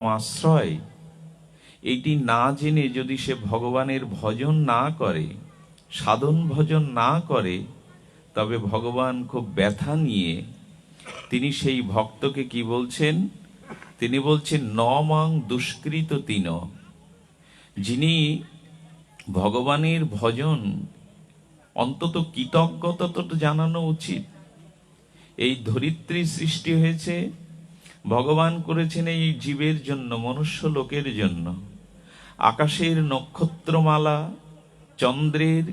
আশ্রয়, এইটি না জেনে যদি সে ভগবানের ভজন না করে, সাধন ভজন না করে, তবে ভগবান খুব ব্যথা নিয়ে তিনি সেই ভক্তকে কি বলছেন? তিনি বলছেন ন মাং দুষ্কৃত তিন। যিনি ভগবানের ভজন অন্তত কৃতজ্ঞতা তো জানানো উচিত। এই ধরিত্রী সৃষ্টি হয়েছে, ভগবান করেছেন এই জীবের জন্য, মনুষ্য লোকের জন্য। আকাশের নক্ষত্রমালা, চন্দ্রের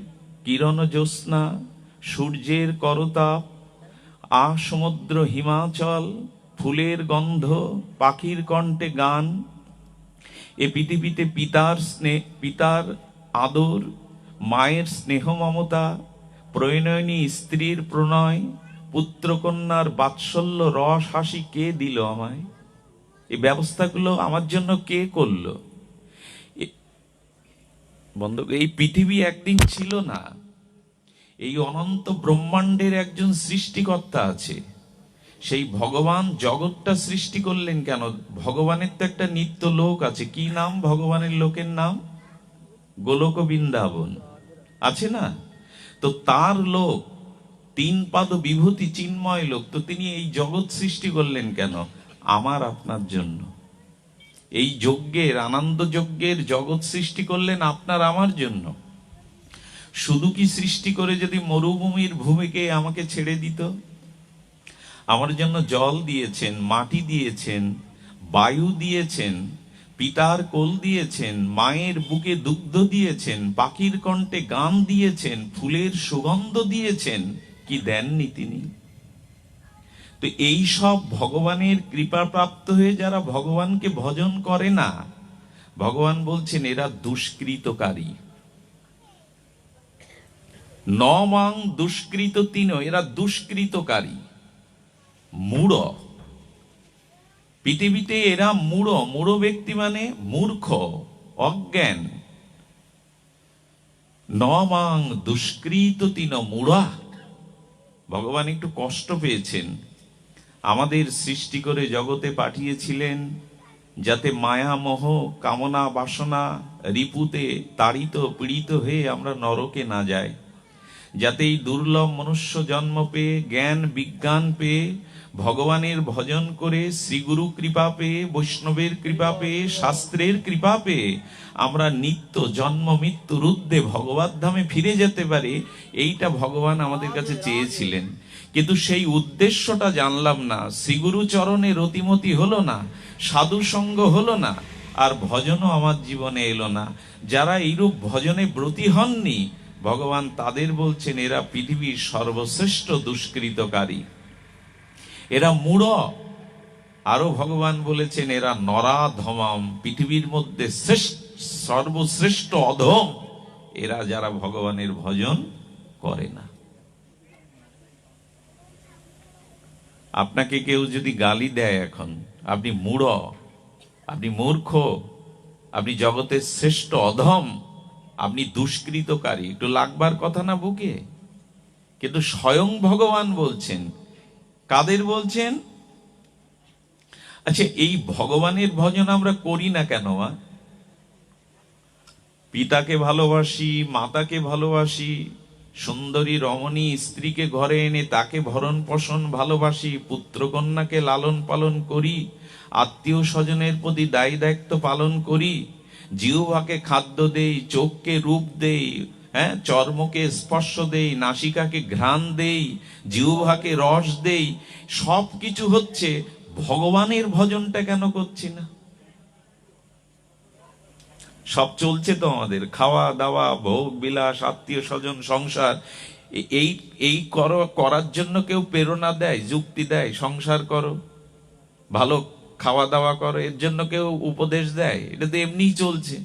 কিরণ জ্যোৎস্না, সূর্যের করতাপ, সমুদ্র হিমাচল, ফুলের গন্ধ, পাখির কণ্ঠে গান, এ পৃথিবীতে পিতার আদর, মায়ের স্নেহ মমতা, প্রণয়িনী স্ত্রীর প্রণয়, পুত্রকন্যার বাৎসল্য রস হাসি কে দিল আমায়? এই ব্যবস্থাগুলো আমার জন্য কে করলো? বন্ধু, এই পৃথিবী একদিন ছিল না। এই অনন্ত ব্রহ্মাণ্ডের একজন সৃষ্টিকর্তা আছে। সেই ভগবান জগৎটা সৃষ্টি করলেন কেন? ভগবানের তো একটা নিত্য লোক আছে। কি নাম ভগবানের লোকের নাম? গোলক বৃন্দাবন আছে না? তো তার লোক, তিন পাদ বিভূতি চিন্ময় লোক, তো তিনি এই জগৎ সৃষ্টি করলেন কেন? আমার আপনার জন্য। এই যজ্ঞের, আনন্দ যজ্ঞের জগৎ সৃষ্টি করলেন আপনার আমার জন্য। শুধু কি সৃষ্টি করে যদি মরুভূমির ভূমিকে আমাকে ছেড়ে দিত? আমার জন্য জল দিয়েছেন, মাটি দিয়েছেন, বায়ু দিয়েছেন, পিতার কোল দিয়েছেন, মায়ের বুকে দুগ্ধ দিয়েছেন, পাখির কণ্ঠে গান দিয়েছেন, ফুলের সুগন্ধ দিয়েছেন, কি দেননি তিনি? তো এই সব ভগবানের কৃপা প্রাপ্ত হয়ে যারা ভগবানকে ভজন করে না, ভগবান বলছেন এরা দুষ্কৃতকারী। ন মাং দুষ্কৃত তিন, এরা দুষ্কৃতকারী, মূঢ়। পৃথিবীতে এরা মূঢ়। মূঢ় ব্যক্তি মানে মূর্খ, অজ্ঞান। ন মাং দুষ্কৃত তিন মূঢ়া। ভগবান একটু কষ্ট পেয়েছেন। আমাদের সৃষ্টি করে জগতে পাঠিয়েছিলেন যাতে মায়া মোহ কামনা বাসনা রিপুতে তাড়িত পীড়িত হয়ে আমরা নরকে না যাই, যাতে এই দুর্লভ মনুষ্য জন্ম পেয়ে, জ্ঞান বিজ্ঞান পেয়ে, ভগবানের ভজন করে, শ্রীগুরু কৃপা পেয়ে, বৈষ্ণবের কৃপা পেয়ে, শাস্ত্রের কৃপা পেয়ে আমরা নিত্য জন্ম মৃত্যুর ঊর্ধ্বে ভগবত ধামে ফিরে যেতে পারি। এইটা ভগবান আমাদের কাছে চেয়েছিলেন, কিন্তু সেই উদ্দেশ্যটা জানলাম না। শ্রীগুরু চরণে রতিমতি হলো না, সাধু সঙ্গ হলো না, আর ভজনও আমার জীবনে এলো না। যারা এইরূপ ভজনে ব্রতী হননি, ভগবান তাদের বলছেন এরা পৃথিবীর সর্বশ্রেষ্ঠ দুষ্কৃতকারী, এরা মূঢ়। আরো ভগবান বলেছেন এরা নরাধমাম, পৃথিবীর মধ্যে সর্বশ্রেষ্ঠ অধম এরা, যারা ভগবানের ভজন করে না। আপনাকে কেউ যদি গালি দেয় এখন, আপনি মূঢ়, আপনি মূর্খ, আপনি জগতের শ্রেষ্ঠ অধম, আপনি দুষ্কৃতকারী, একটু লাগবার কথা না বুকে? কিন্তু স্বয়ং ভগবান বলছেন। কাদের বলছেন? আচ্ছা, এই ভগবানের ভজন আমরা করি না কেন? পিতাকে ভালোবাসি, মাতাকে ভালোবাসি, সুন্দরী রমণী স্ত্রীকে ঘরে এনে তাকে ভরণ পোষণ ভালোবাসি, পুত্র কন্যাকে লালন পালন করি, আত্মীয় স্বজনের প্রতি দায়ী দায়িত্ব পালন করি, জিহ্বাকে খাদ্য দেই, চোখকে রূপ দেই, চর্মকে স্পর্শ দেই, নাসিকাকে ঘ্রাণ দেই, জিহ্বাকে রস দেই। সব কিছু হচ্ছে, ভগবানের ভজনটা কেন করছি না? সব চলছে তো আমাদের, খাওয়া দাওয়া, ভোগ বিলাস, আত্মীয় স্বজন, সংসার। এই করার জন্য কেউ প্রেরণা দেয়, যুক্তি দেয়, সংসার করো, ভালো খাওয়া দাওয়া করো, এর জন্য কেউ উপদেশ দেয়? এটা তো এমনিই চলছে।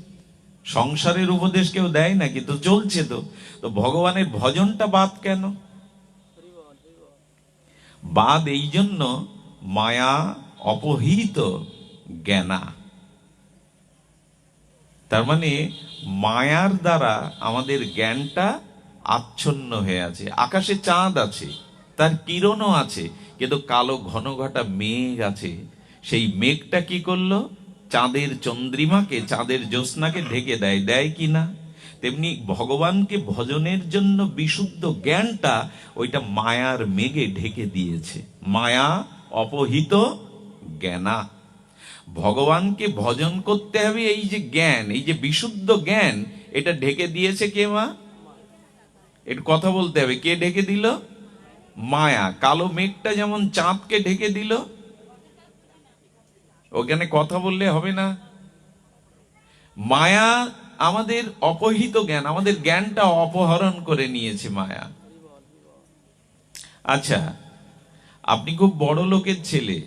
সংসারের উপদেশ কেউ দেয় না, কিন্তু চলছে তো। তো ভগবানের ভজনটা বাদ কেন? বাদ এই জন্য, মায়া অপহৃত জ্ঞানা। তার মানে মায়ার দ্বারা আমাদের জ্ঞানটা আচ্ছন্ন হয়ে আছে। আকাশে চাঁদ আছে, তার কিরণও আছে, কিন্তু কালো ঘন ঘটা মেঘ আছে। সেই মেঘটা কি করলো? চাঁদের চন্দ্রিমাকে, চাঁদের জ্যোৎস্নাকে ঢেকে দেয়, দেয় কি না? তেমনি ভগবানকে ভজনের জন্য বিশুদ্ধ জ্ঞানটা ওইটা মায়ার মেঘে ঢেকে দিয়েছে। মায়া অপহিত জ্ঞানা। ভগবানকে ভজন করতে হবে, এই যে জ্ঞান, এই যে বিশুদ্ধ জ্ঞান, এটা ঢেকে দিয়েছে কে? মা। এর কথা বলতে হবে, কে ঢেকে দিল? মায়া। কালো মেঘটা যেমন চাঁদকে ঢেকে দিল, ওখানে কথা বললে হবে না। মায়া আমাদের অপহিত জ্ঞান, আমাদের জ্ঞানটা অপহরণ করে নিয়েছে মায়া। আচ্ছা, আপনি খুব বড় লোকের ছেলে,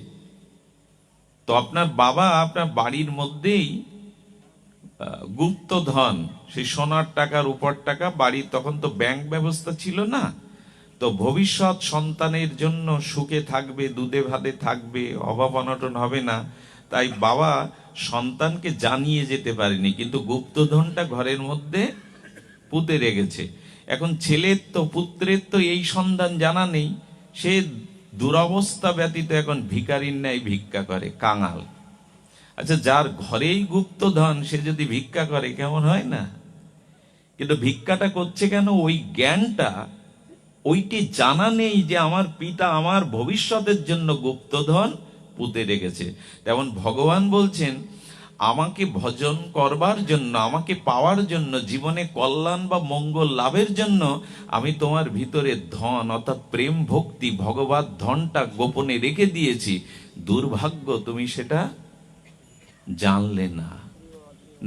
তো আপনার বাবা আপনার বাড়ির মধ্যেই গুপ্তধন, সেই সোনার টাকা রূপার টাকা, বাড়ির তখন তো ব্যাংক ব্যবস্থা ছিল না, তো ভবিষ্যৎ সন্তানের জন্য সুখে থাকবে, দুধে ভাতে থাকবে, অভাব অনটন হবে না, তাই বাবা সন্তানকে জানিয়ে যেতে পারেনি, কিন্তু গুপ্তধনটা ঘরের মধ্যে পুঁতে রেখেছে। এখন ছেলের তো, পুত্রের তো এই সন্ধান জানা নেই, সে দুরবস্থা ব্যতীত এখন ভিখারির ন্যায় ভিক্ষা করে, কাঙাল। আচ্ছা, যার ঘরেই গুপ্তধন সে যদি ভিক্ষা করে কেমন হয় না? কিন্তু ভিক্ষাটা করছে কেন? ওই জ্ঞানটা, ওইটি জানা নেই যে আমার পিতা আমার ভবিষ্যতের জন্য গুপ্তধন পুঁতে রেখেছে। তেমন ভগবান বলছেন, আমাকে ভজন করবার জন্য, আমাকে পাওয়ার জন্য, জীবনে কল্যাণ বা মঙ্গল লাভের জন্য আমি তোমার ভিতরে ধন অর্থাৎ প্রেম ভক্তি ভগবত ধনটা গোপনে রেখে দিয়েছি। দুর্ভাগ্য তুমি সেটা জানলে না,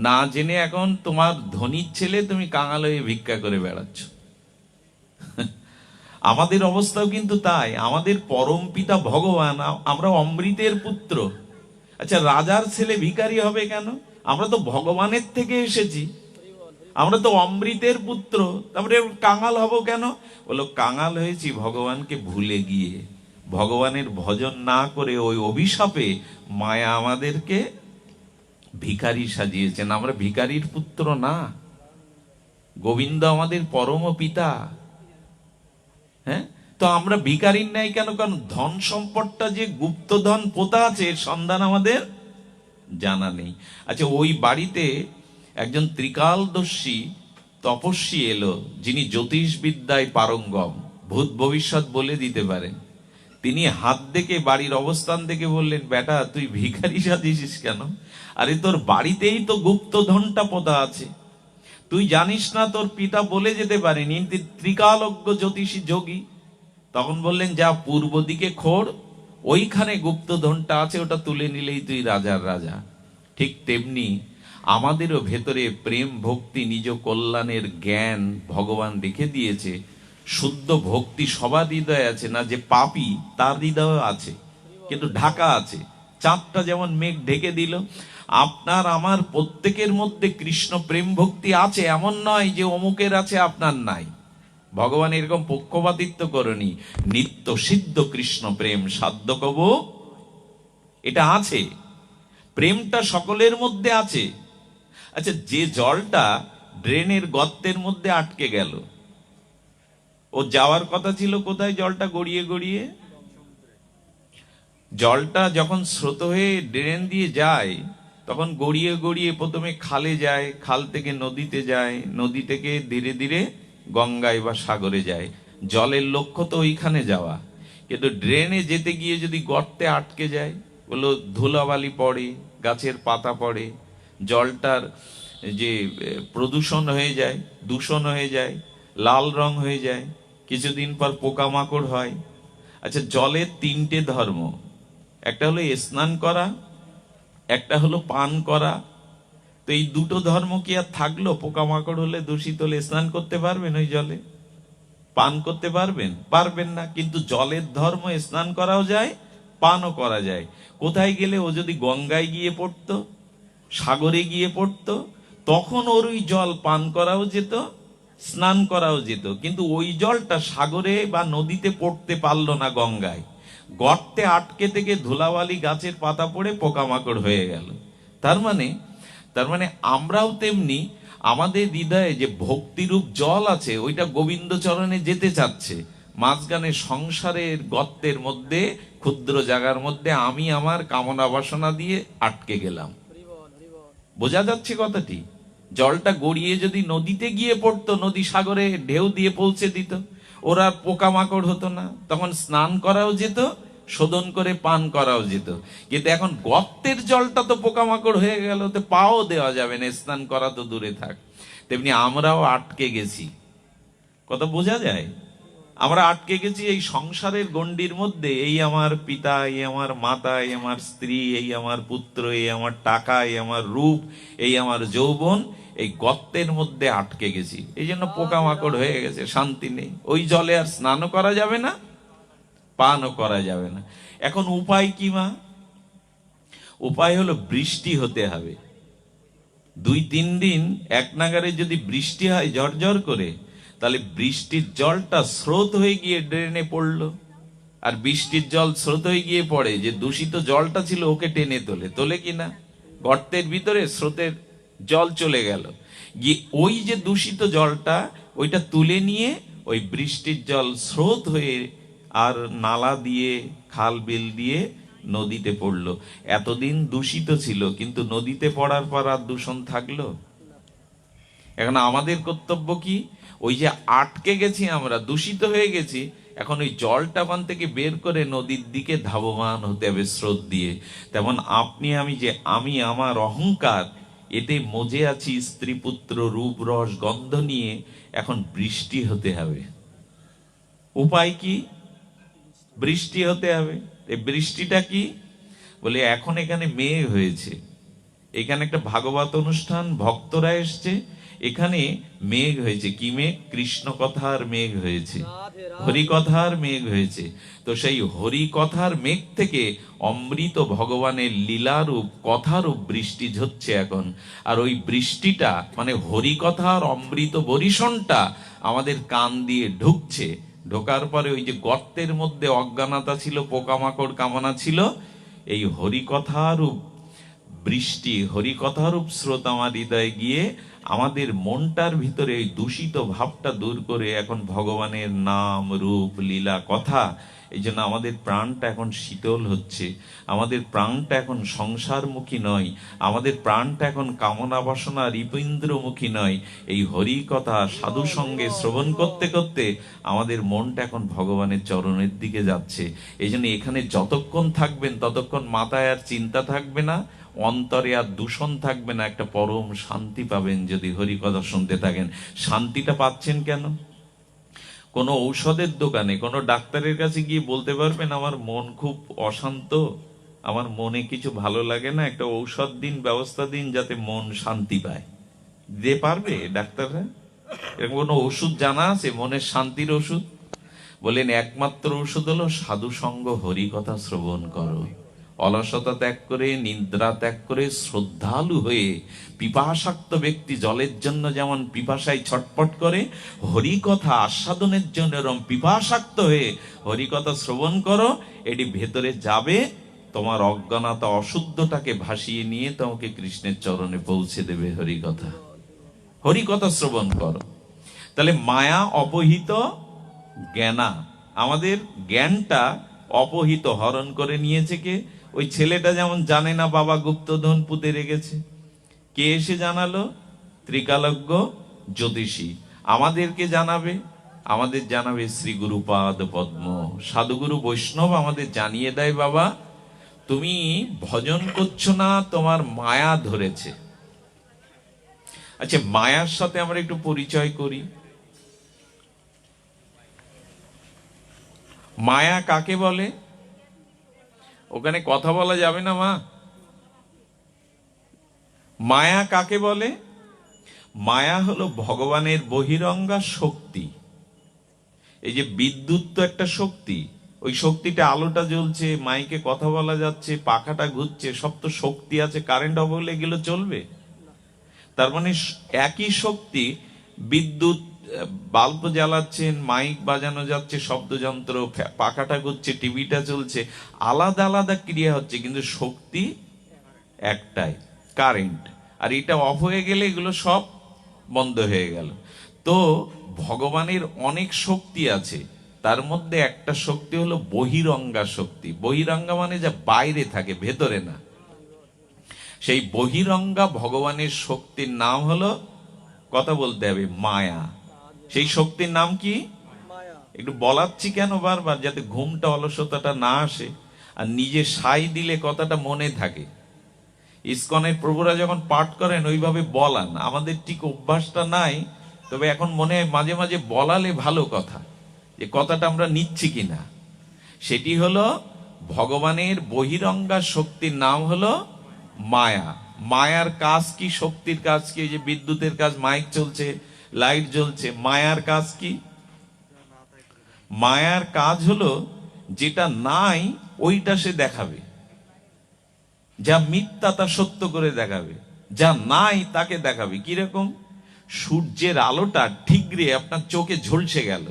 না জেনে এখন তোমার ধনীর ছেলে তুমি কাঙাল হয়ে ভিক্ষা করে বেড়াচ্ছ। আমাদের অবস্থাও কিন্তু তাই। আমাদের পরম পিতা ভগবান, আমরা অমৃতের পুত্র। আচ্ছা, রাজার ছেলে ভিখারি হবে কেন? আমরা তো ভগবানের থেকে এসেছি, আমরা তো অমৃতের পুত্র, তারপরে কাঙাল হব কেন? বলো, কাঙাল হয়েছি ভগবানকে ভুলে গিয়ে, ভগবানের ভজন না করে। ওই অভিশাপে মায়া আমাদেরকে ভিখারি সাজিয়েছেন। আমরা ভিখারির পুত্র না, গোবিন্দ আমাদের পরম পিতা। হ্যাঁ, তো আমরা ভিখারির ন্যায় কেন? কারণ ধন সম্পদটা যে গুপ্তধন পোতা আছে, এর সন্ধান আমাদের জানা নেই। আচ্ছা, ওই বাড়িতে একজন ত্রিকালদর্শী তপস্বী এলো, যিনি জ্যোতিষ বিদ্যায় পারঙ্গম, ভূত ভবিষ্যৎ বলে দিতে পারেন। তিনি হাত দেখে, বাড়ির অবস্থান দেখে বললেন, বেটা তুই ভিখারি সাজিস কেন? আরে তোর বাড়িতেই তো গুপ্তধনটা পোতা আছে, তুই জানিস না? তোর পিতা বলে যেতে পারেনি, ত্রিকালজ্ঞ জ্যোতিষী যোগী। তখন বললেন, যা পূর্ব দিকে খোঁড়, ওইখানে গুপ্তধনটা আছে, ওটা তুলে নিলেই তুই রাজার রাজা। ঠিক তেমনি আমাদেরও ভেতরে প্রেম ভক্তি নিজ কল্যাণের জ্ঞান ভগবান রেখে দিয়েছে। শুদ্ধ ভক্তি সবার হৃদয়ে আছে না, যে পাপী তার হৃদয় আছে, কিন্তু ঢাকা আছে। চাঁদটা যেমন মেঘ ঢেকে দিল, আপনার আমার প্রত্যেকের মধ্যে কৃষ্ণ প্রেম ভক্তি আছে, এমন নয় যে অমুকের আছে আপনার নাই। ভগবান এরকম পক্ষপাতিত্ব করেনি। নিত্য সিদ্ধ কৃষ্ণ প্রেম সাধ্য কব, এটা আছে, প্রেমটা সকলের মধ্যে আছে। আচ্ছা, যে জলটা ড্রেনের গর্তের মধ্যে আটকে গেল, ও যাওয়ার কথা ছিল কোথায়? জলটা গড়িয়ে গড়িয়ে, জলটা যখন স্রোত হয়ে ড্রেন দিয়ে যায়, তখন গড়িয়ে গড়িয়ে প্রথমে খালে যায়, খাল থেকে নদীতে যায়, নদী থেকে ধীরে ধীরে গঙ্গায় বা সাগরে যায়। জলের লক্ষ্য তো ওইখানে যাওয়া, কিন্তু ড্রেনে যেতে গিয়ে যদি গর্তে আটকে যায়, বলো ধুলাবালি পড়ে, গাছের পাতা পড়ে, জলটার যে প্রদূষণ হয়ে যায়, দূষণ হয়ে যায়, লাল রং হয়ে যায়, কিছুদিন পর পোকামাকড় হয়। আচ্ছা, জলের তিনটে ধর্ম, একটা হলো স্নান করা, একটা হলো পান করা। তো এই দুটো ধর্ম কি আর থাকলো? পোকামাকড় হলে, দূষিত হলে স্নান করতে পারবেন ওই জলে? পান করতে পারবেন? পারবেন না। কিন্তু জলের ধর্ম, স্নান করাও যায়, পানও করা যায়। কোথায় গেলে, ও যদি গঙ্গায় গিয়ে পড়তো, সাগরে গিয়ে পড়তো, তখন ওর ওই জল পান করাও যেত, স্নান করাও যেত। কিন্তু ওই জলটা সাগরে বা নদীতে পড়তে পারলো না, গঙ্গায় গর্তে আটকে থেকে ধুলাবালি গাছের পাতা পড়ে পোকামাকড় হয়ে গেল। তার মানে আমরাও তেমনি, আমাদের হৃদয়ে যে ভক্তিরূপ জল আছে, ওইটা গোবিন্দ চরণে যেতে চাচ্ছে। মাঝখানে সংসারের গর্তের মধ্যে, ক্ষুদ্র জায়গার মধ্যে আমি আমার কামনা বাসনা দিয়ে আটকে গেলাম। বোঝা যাচ্ছে কথাটি? জলটা গড়িয়ে যদি নদীতে গিয়ে পড়তো, নদী সাগরে ঢেউ দিয়ে পৌঁছে দিত, ওরা পোকামাকড় হতো না, তখন স্নান করাও যেত, শোধন করে পান করাও যেত। কিন্তু এখন গর্তের জলটা তো পোকামাকড় হয়ে গেল, তো পাও দেওয়া যাবে না, স্নান করা তো দূরে থাক। তেমনি আমরাও আটকে গেছি। কথা বোঝা যায়? আমরা আটকে গেছি এই সংসারের গণ্ডির মধ্যে। এই আমার পিতা, এই আমার মাতা, এই আমার স্ত্রী, এই আমার পুত্র, এই আমার টাকা, এই আমার রূপ, এই আমার যৌবন, এই গর্তের মধ্যে আটকে গেছি। এই জন্য পোকামাকড় হয়ে গেছে, শান্তি নেই। ওই জলে আর স্নানও করা যাবে না, পানও করা যাবে না। এখন উপায় কি মা? উপায় হলো বৃষ্টি হতে হবে। 2-3 দিন এক নাগারে যদি বৃষ্টি হয় ঝরঝর করে, তাহলে বৃষ্টির জলটা স্রোত হয়ে গিয়ে ড্রেনে পড়লো। আর বৃষ্টির জল স্রোত হয়ে গিয়ে পড়ে, যে দূষিত জলটা ছিল ওকে টেনে তোলে কিনা? গর্তের ভিতরে স্রোতের জল চলে গেল, গিয়ে ওই যে দূষিত জলটা ওইটা তুলে নিয়ে ওই বৃষ্টির জল স্রোত হয়ে আর নালা দিয়ে, খাল বিল দিয়ে নদীতে পড়লো। এতদিন দূষিত ছিল, কিন্তু নদীতে পড়ার পর আর দূষণ থাকলো? এখন আমাদের কর্তব্য কি? ওই যে আটকে গেছি আমরা, দূষিত হয়ে গেছি, এখন ওই জলটা ওখান থেকে বের করে নদীর দিকে ধাবমান হতে হবে স্রোত দিয়ে। তেমন আপনি আমি, যে আমি আমার অহংকার, এতে মজে আছি স্ত্রী পুত্র রূপ রস গন্ধ নিয়ে, এখন বৃষ্টি হতে হবে। উপায় কি? বৃষ্টি হতে হবে। এই বৃষ্টিটা কি? বলে এখন এখানে মেঘ হয়েছে, এখানে একটা ভাগবত অনুষ্ঠান, ভক্তরা এসছে, এখানে মেঘ হয়েছে। কি মেঘ? কৃষ্ণ কথার মেঘ হয়েছে, হরিকথার মেঘ হয়েছে। তো সেই হরিকথার মেঘ থেকে অমৃত ভগবানের লীলারূপ কথারূপ বৃষ্টি ঝরছে এখন। আর ওই বৃষ্টিটা মানে হরিকথার অমৃত বরিশনটা আমাদের কান দিয়ে ঢুকছে। ঢোকার পরে ওই যে গর্তের মধ্যে অজ্ঞানতা ছিল, পোকামাকড় কামনা ছিল, এই হরিকথারূপ বৃষ্টি, হরিকথারূপ স্রোত আমার হৃদয়ে গিয়ে আমাদের মনটার ভিতরে এই দূষিত ভাবটা দূর করে এখন ভগবানের নাম রূপ লীলা কথা। এই জন্য আমাদের প্রাণটা এখন শীতল হচ্ছে, আমাদের প্রাণটা এখন সংসারমুখী নয়, আমাদের প্রাণটা এখন কামনা বাসনা হৃপীন্দ্রমুখী নয়। এই হরি কথা সাধু সঙ্গে শ্রবণ করতে করতে আমাদের মনটা এখন ভগবানের চরণের দিকে যাচ্ছে। এই জন্য এখানে যতক্ষণ থাকবেন ততক্ষণ মাথায় আর চিন্তা থাকবে না, অন্তরে আর দূষণ থাকবে না, একটা পরম শান্তি পাবেন যদি হরি কথা শুনতে থাকেন। শান্তিটা পাচ্ছেন কেন? কোনো ঔষধের দোকানে, কোনো ডাক্তারের কাছে গিয়ে বলতে পারবেন আমার মন খুব অশান্ত, আমার মনে কিছু ভালো লাগে না, একটা ঔষধ দিন, ব্যবস্থা দিন যাতে মন শান্তি পায়? দিতে পারবে ডাক্তাররা? এরকম কোনো ওষুধ জানা আছে মনের শান্তির ওষুধ? বলেন একমাত্র ওষুধ হলো সাধু সঙ্গ, হরি কথা শ্রবণ করো। অলসতা ত্যাগ করে, নিদ্রা ত্যাগ করে, শ্রদ্ধালু হয়ে, পিপাসাক্ত ব্যক্তি জলের জন্য যেমন পিপাসায় ছটপট করে, হরি কথা আস্বাদনের জন্য এরকম পিপাসাক্ত হয়ে হরি কথা শ্রবণ করো। এটি ভেতরে যাবে, তোমার অজ্ঞানতা অশুদ্ধটাকে ভাসিয়ে নিয়ে তোমাকে কৃষ্ণের চরণে পৌঁছে দেবে। হরি কথা, হরি কথা শ্রবণ করো। তাহলে মায়া অপহিত জ্ঞানা, আমাদের জ্ঞানটা অপহিত, হরণ করে নিয়েছে কে? ওই ছেলেটা যেমন জানে না বাবা গুপ্তধন পুঁতে রেখেছে, কে এসে জানালো? ত্রিকালজ্ঞ জ্যোতিষী। আমাদেরকে জানাবে, আমাদের জানাবে শ্রী গুরুপাদ পদ্ম। সাধুগুরু বৈষ্ণব আমাদের জানিয়ে দেয়, বাবা তুমি ভজন করছো না, তোমার মায়া ধরেছে। আচ্ছা, মায়ার সাথে আমরা একটু পরিচয় করি। মায়া কাকে বলে? ওখানে কথা বলা যাবে না মা। মায়া কাকে বলে? মায়া হলো ভগবানের বহিরঙ্গা শক্তি। এই যে বিদ্যুৎ তো একটা শক্তি, ওই শক্তিটা, আলোটা জ্বলছে, মাইকে কথা বলা যাচ্ছে, পাখাটা ঘুরছে, সব তো শক্তি আছে। কারেন্ট অফ হলে এগুলো চলবে? তার মানে একই শক্তি, বিদ্যুৎ, বাল্ব জ্বালাচ্ছেন, মাইক বাজানো যাচ্ছে, শব্দযন্ত্র, পাখাটা ঘুরছে, টিভিটা চলছে, আলাদা আলাদা ক্রিয়া হচ্ছে, কিন্তু শক্তি একটাই, কারেন্ট। আর এটা অফ হয়ে গেলে এগুলো সব বন্ধ হয়ে গেল। তো ভগবানের অনেক শক্তি আছে, তার মধ্যে একটা শক্তি হলো বহিরঙ্গা শক্তি। বহিরঙ্গা মানে যা বাইরে থাকে, ভেতরে না। সেই বহিরঙ্গা ভগবানের শক্তির নাম হলো, কথা বলতে হবে, মায়া। সেই শক্তির নাম কি? একটু বলাচ্ছি কেন বারবার, যাতে ঘুমটা অলসতাটা না আসে, আর নিজে সাই দিলে কথাটা মনে থাকে। ইসকনের প্রভুরা যখন পাঠ করেন ওইভাবে বলান, আমাদের ঠিক অভ্যাসটা নাই, তবে এখন মনে হয় মাঝে মাঝে বলালে ভালো কথা, যে কথাটা আমরা নিচ্ছি কিনা। সেটি হলো ভগবানের বহিরঙ্গা শক্তির নাম হলো মায়া। মায়ার কাজ কি? শক্তির কাজ কি? যে বিদ্যুতের কাজ, মাইক চলছে, লাইট জ্বলছে, মায়ার কাজ কি? মায়ার কাজ হলো যেটা নাই ওইটা সে দেখাবে, যা মিথ্যা তা সত্য করে দেখাবে, যা নাই তাকে দেখাবে। কিরকম? সূর্যের আলোটা ঠিকরে আপনার চোখে ঝলসে গেল,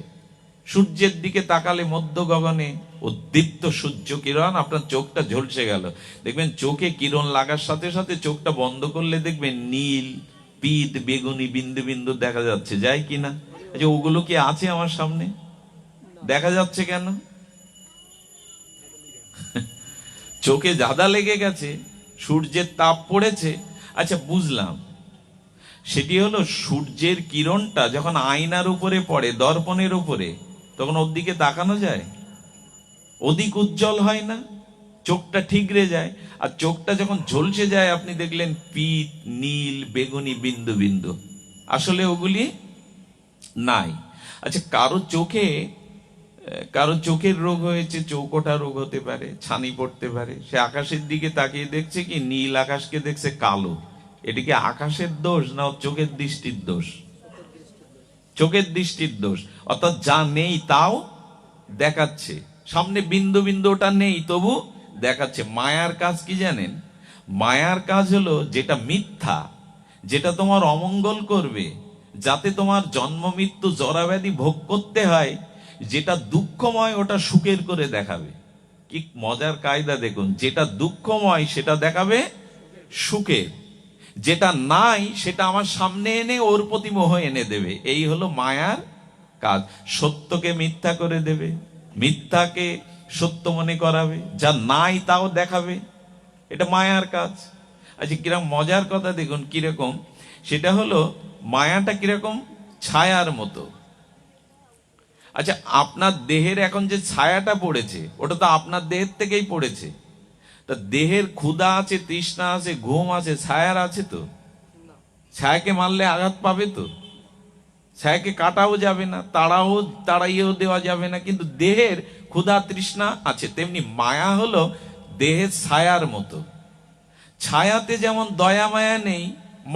সূর্যের দিকে তাকালে মধ্য গগনে উদ্দীপ্ত সূর্য কিরণ, আপনার চোখটা ঝলসে গেল। দেখবেন চোখে কিরণ লাগার সাথে সাথে চোখটা বন্ধ করলে দেখবেন নীল, পিত, বেগুনি বিন্দু বিন্দু দেখা যাচ্ছে, যায় কিনা? আচ্ছা, ওগুলো কি আছে আমার সামনে? দেখা যাচ্ছে কেন? চোখে জাদা লেগে গেছে, সূর্যের তাপ পড়েছে। আচ্ছা, বুঝলাম। সেটি হলো সূর্যের কিরণটা যখন আয়নার উপরে পড়ে, দর্পণের উপরে, তখন ওর দিকে তাকানো যায়? অধিক উজ্জ্বল হয় না? চোখটা ঠিকরে যায়। আর চোখটা যখন ঝলসে যায়, আপনি দেখলেন পিত, নীল, বেগুনি বিন্দু বিন্দু। আসলে ওগুলি নাই। আচ্ছা, কারো চোখের রোগ হয়েছে, চৌকোটা রোগ হতে পারে, ছানি পড়তে পারে, সে আকাশের দিকে তাকিয়ে দেখছে কি নীল আকাশকে দেখছে কালো। এটা কি আকাশের দোষ না ওর চোখের দৃষ্টির দোষ? চোখের দৃষ্টির দোষ। অর্থাৎ যা নেই তাও দেখাচ্ছে, সামনে বিন্দু বিন্দু ওটা নেই তবু দেখাচ্ছে। মায়ার কাজ কি জানেন? মায়ার কাজ হলো যেটা মিথ্যা, যেটা তোমার অমঙ্গল করবে, যাতে তোমার জন্ম মৃত্যু জরাব্যাধি ভোগ করতে হয়, যেটা দুঃখময় ওটা সুখের করে দেখাবে। কি মজার কায়দা দেখুন! যেটা দুঃখময় সেটা দেখাবে সুখের, যেটা নাই সেটা আমার সামনে এনে ওর প্রতি মোহ এনে দেবে। এই হলো মায়ার কাজ। সত্যকে মিথ্যা করে দেবে, মিথ্যাকে সত্য মনে করাবে, যা নাই তাও দেখাবে। এটা মায়ার কাজ। আচ্ছা, কিরকম মজার কথা দেখুন, কিরকম সেটা হলো, মায়াটা কিরকম? ছায়ার মতো। আচ্ছা, আপনার দেহের এখন যে ছায়াটা পড়েছে, ওটা তো আপনার দেহের থেকেই পড়েছে। তা দেহের ক্ষুধা আছে, তৃষ্ণা আছে, ঘুম আছে, ছায়ার আছে তো? ছায়াকে মারলে আঘাত পাবে তো? ছায়াকে কাটাও যাবে না, তাড়াইয়েও দেওয়া যাবে না, কিন্তু দেহের ক্ষুধা তৃষ্ণা আছে। তেমনি মায়া হলো দেহের ছায়ার মতো। ছায়াতে যেমন দয়া মায়া নেই,